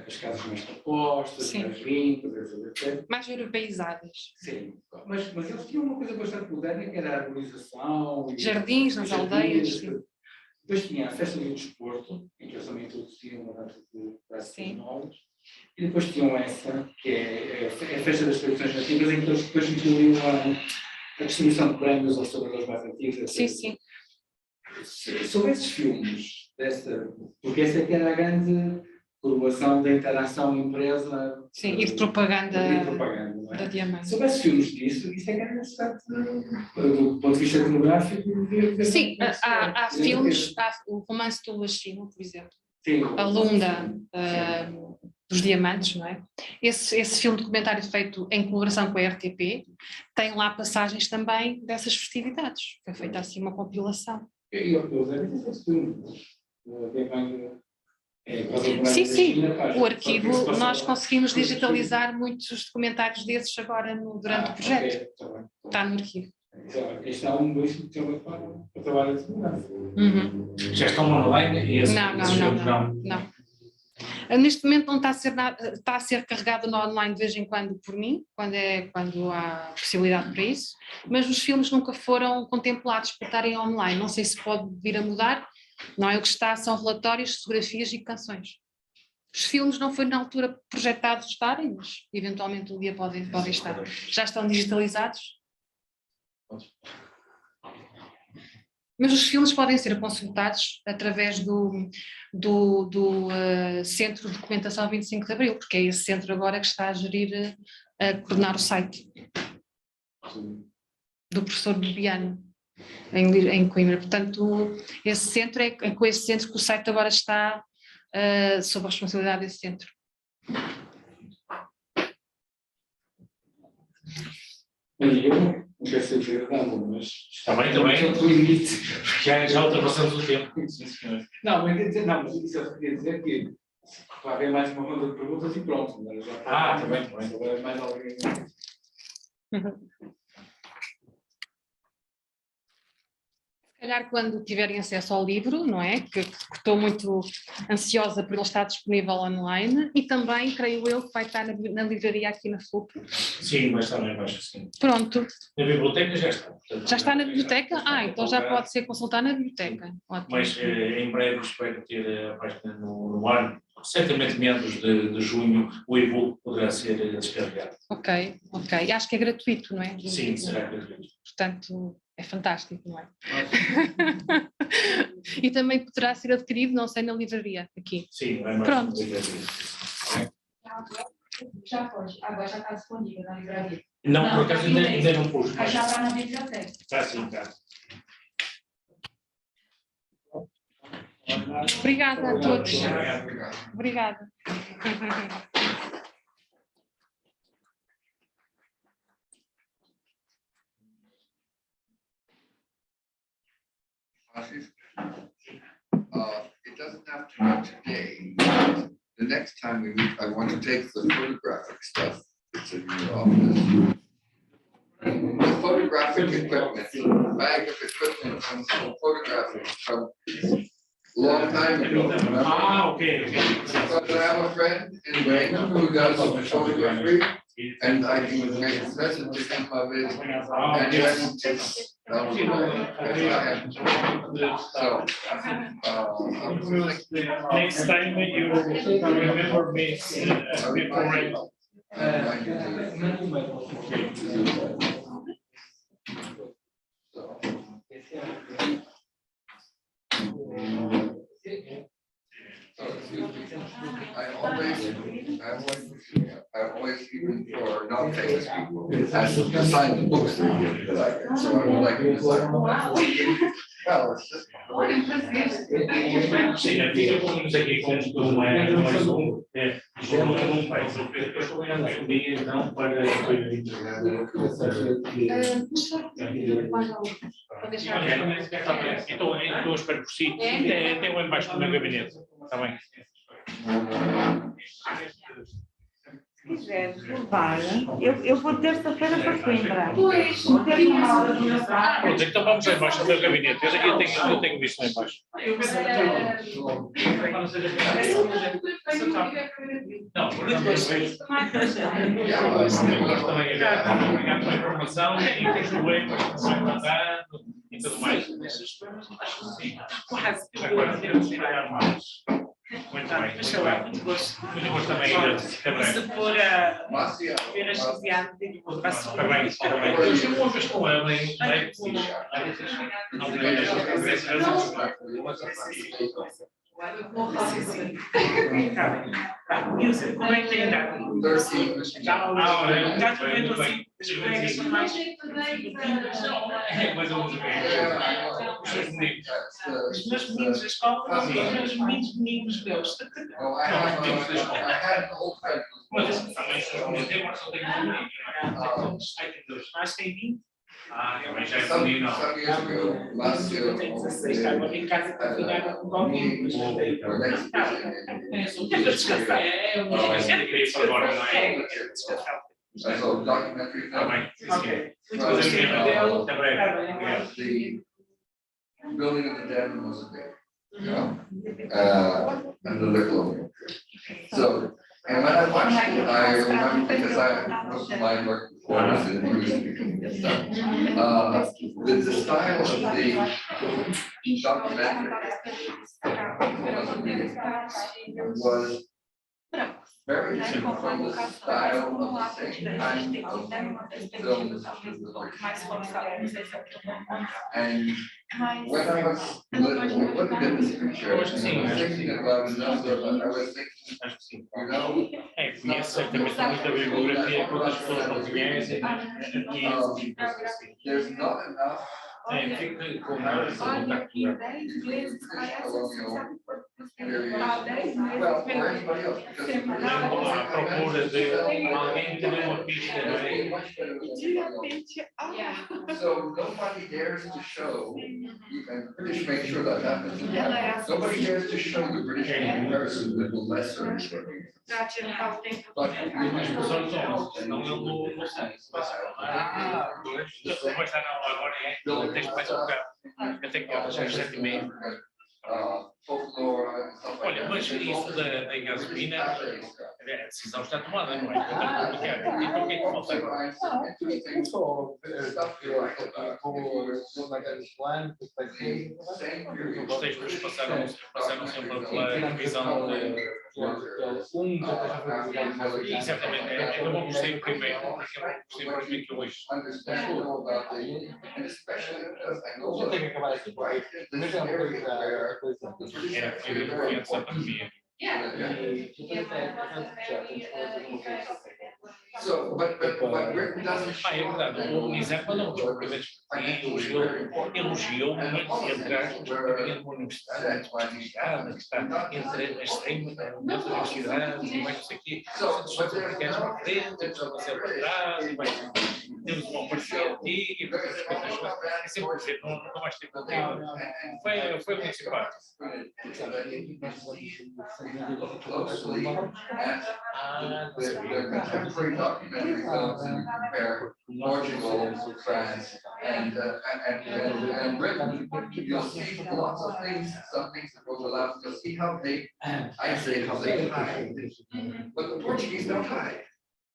as casas mais propostas, mais limpas, etc. Mais europeizadas. Sim, mas eles tinham uma coisa bastante moderna, que era a arborização. Jardins nas aldeias. Depois tinha a festa do desporto, em que eles também todos tinham uma data de praças novas. E depois tinham essa, que é a festa das tradições nativas, em que eles depois incluíam a distribuição de prémios aos restauradores mais antigos. Sim, sim. Sobre esses filmes, porque essa é que era a grande coroação da interação empresa. Sim, e de propaganda, não é? da Diamante. Sobre esses filmes disso, isso é que era interessante, do ponto de vista demográfico. Sim, há filmes, há o Romance do Lachino, por exemplo. Sim, a Lunda dos Diamantes, não é? Esse filme documentário feito em colaboração com a RTP tem lá passagens também dessas festividades. Foi feita assim uma compilação. Sim, sim. O arquivo, nós conseguimos digitalizar muitos documentários desses agora durante o projeto. Está no arquivo. Este há um dois que tem para trabalho de segurança. Já estão online e esses não. Neste momento não está a ser nada, está a ser carregado no online de vez em quando por mim, quando há possibilidade para isso, mas os filmes nunca foram contemplados para estarem online. Não sei se pode vir a mudar, não é? O que está são relatórios, fotografias e canções. Os filmes não foi na altura projetados estarem, mas eventualmente um dia podem estar. Já estão digitalizados? Mas os filmes podem ser consultados através do Centro de Documentação 25 de Abril, porque é esse centro agora que está a gerir, a coordenar o site do professor Bibiano, em Coimbra. Portanto, esse centro é com esse centro que o site agora está sob a responsabilidade desse centro. Não quero ser desagradável, mas também, porque já ultrapassamos o tempo. Sim, senhor. Mas isso eu queria dizer que vai haver mais uma ronda de perguntas e pronto. Também. Mais alguém. Se calhar quando tiverem acesso ao livro, não é? Que estou muito ansiosa por ele estar disponível online e também, creio eu, que vai estar na livraria aqui na FUP. Sim, mas também acho que sim. Pronto. Na biblioteca já está. Portanto, já está na biblioteca? Então já pode ser consultar na biblioteca. Ótimo. Mas em breve espero ter a página no ar. Certamente meados de junho o e-book poderá ser descarregado. Ok. Acho que é gratuito, não é? Sim, será gratuito. Portanto, é fantástico, não é? E também poderá ser adquirido, não sei, na livraria aqui. Sim, vai mais. Pronto. Já pode, agora já está disponível na livraria. Não, por acaso ainda não pus. Mas já está na biblioteca. Está sim, está. Obrigada a todos. Obrigada. It doesn't have to go today. The next time we meet, I want to take the photographic stuff that's in your office. The photographic equipment, the bag of equipment comes from photographing from a long time ago. Okay. Because I have a friend in Wayne who does photography, And I can make a presentation of it, and then it's down the line, because I have. So, I'm thinking of- Next time you remember me before I I always, even for non-famous people, ask them to sign the books that I get, so I would like to sign. Well, it's just. Sim, aqui vamos aqui com mais um. Não vai. Eu estou olhando um dia então para entregar. Então, eu espero por si. Tem um embaixo do meu gabinete. Está bem. Se quiser levar, eu vou terça-feira para Coimbra. Pois, ter uma aula do meu pai. Pronto, então vamos lá embaixo do meu gabinete. Eu tenho visto lá embaixo. Não, por isso também obrigado pela informação e continuem para mandando e tudo mais. Acho que sim. Quase. Agora temos que tirar mais. Muito bem. Muito gosto também. Até breve. Se for a ver as cidades, digo, passo Está bem, está bem. Eu tenho uma vez com ela em Nilson, como é que tem andado? Já te vendo assim, as colegas são mais. Mas eu uso bem. Os meus meninos da escola, os meus meninos meus. Mas também são os meus, só tenho um menino. Mas tem 20. Também já é menino. Eu tenho 16, estava em casa para cuidar com alguém. Só para descansar. É uma espécie de isso agora, não é? Descansar. So documentary. Está bem, sim, senhor. Well, Até breve. Obrigado. the building of the den was a big, you know, and the little. So, and when I watched it, I remember because I was my work before was in music and stuff. The style of the documentary was very different from the style of the same kind of films. And when I was looking at this picture, I was thinking about another, I was thinking, Acho que sim. you know, É, conheço certamente muita bibliografia que outras pessoas não conhecem. Aqui, there's not enough. fique com a contacto. Well, for anybody else, because. À procura de alguém que dê uma pista, não é? So nobody dares to show, and British make sure that happens. Nobody dares to show the British comparison with the lesser. But. As pessoas não ele não sabe. Vai estar agora, é? Tens mais um bocado. Até que horas? Às 7h30. Folklore. Olha, mas isso da gasolina, a decisão está tomada, não é? Então o que é que falta agora? Os textos passaram sempre pela revisão de. E certamente eu não gostei primeiro, porque eu não gostei primeiro que hoje. Não tem que acabar assim. Mas é uma coisa. Era foi a doença da pandemia. So, but Britain doesn't. É verdade, o Nizam não dos primeiros elogiou muito atrás de uma universidade, que está entre as universidades e mais não sei o quê, os africanos para frente, os europeus para trás, e mais temos uma parceria antiga, é sempre dizer, não vais ter conteúdo. Foi muito simpático. Closely at the contemporary documentary films and compare Portugal, France, and Britain, you'll see lots of things, some things that overlap, you'll see how they, I say how they hide. But the Portuguese don't hide.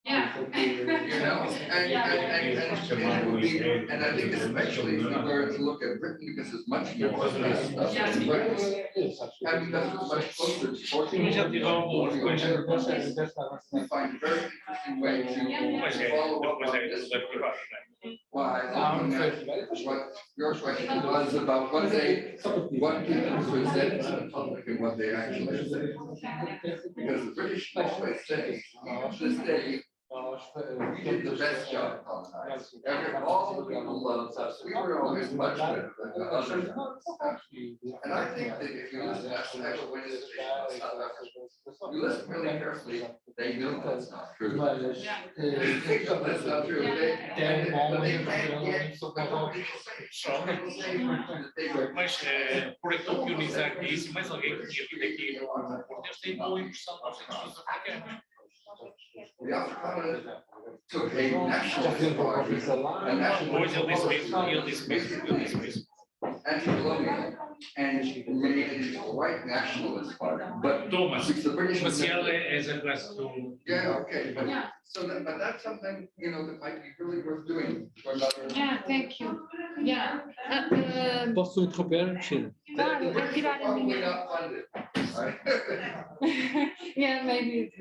Yeah. You know, and it would be, and I think especially if we were to look at Britain, because it's much more stuff in Britain, and because it's much closer to Portugal. Já tive alguns, depois We find a very interesting way to follow up on this. tudo arquivado. Why, looking at what your question was about what people present to the public and what they actually say. Because the British always say, to this day, we did the best job colonizing. All the people loved us. We were always much better than the others. And I think that if you listen to actual witness stations in South Africa, you listen really carefully, they know that's not true. They know that's not true. But they can't get, but nobody will say it. Nobody will say that they were. Mas por aquilo que o Isaac disse, mais alguém que tinha vindo aqui no Porto, eles têm boa impressão dos cidadãos africanos. The Afrikaner took a nationalist party, a nationalist Hoje ele disse mesmo. anti-colonial, and made it into a white nationalist party. But Thomas, which the British. Marcial é a classe do... Yeah, okay, but so that, but that's something, you know, that might be really worth doing for another. Yeah, thank you. Yeah. Posso interromper, Cristina? Claro, vou tirar a Probably minha. not funded. Right? Yeah, maybe.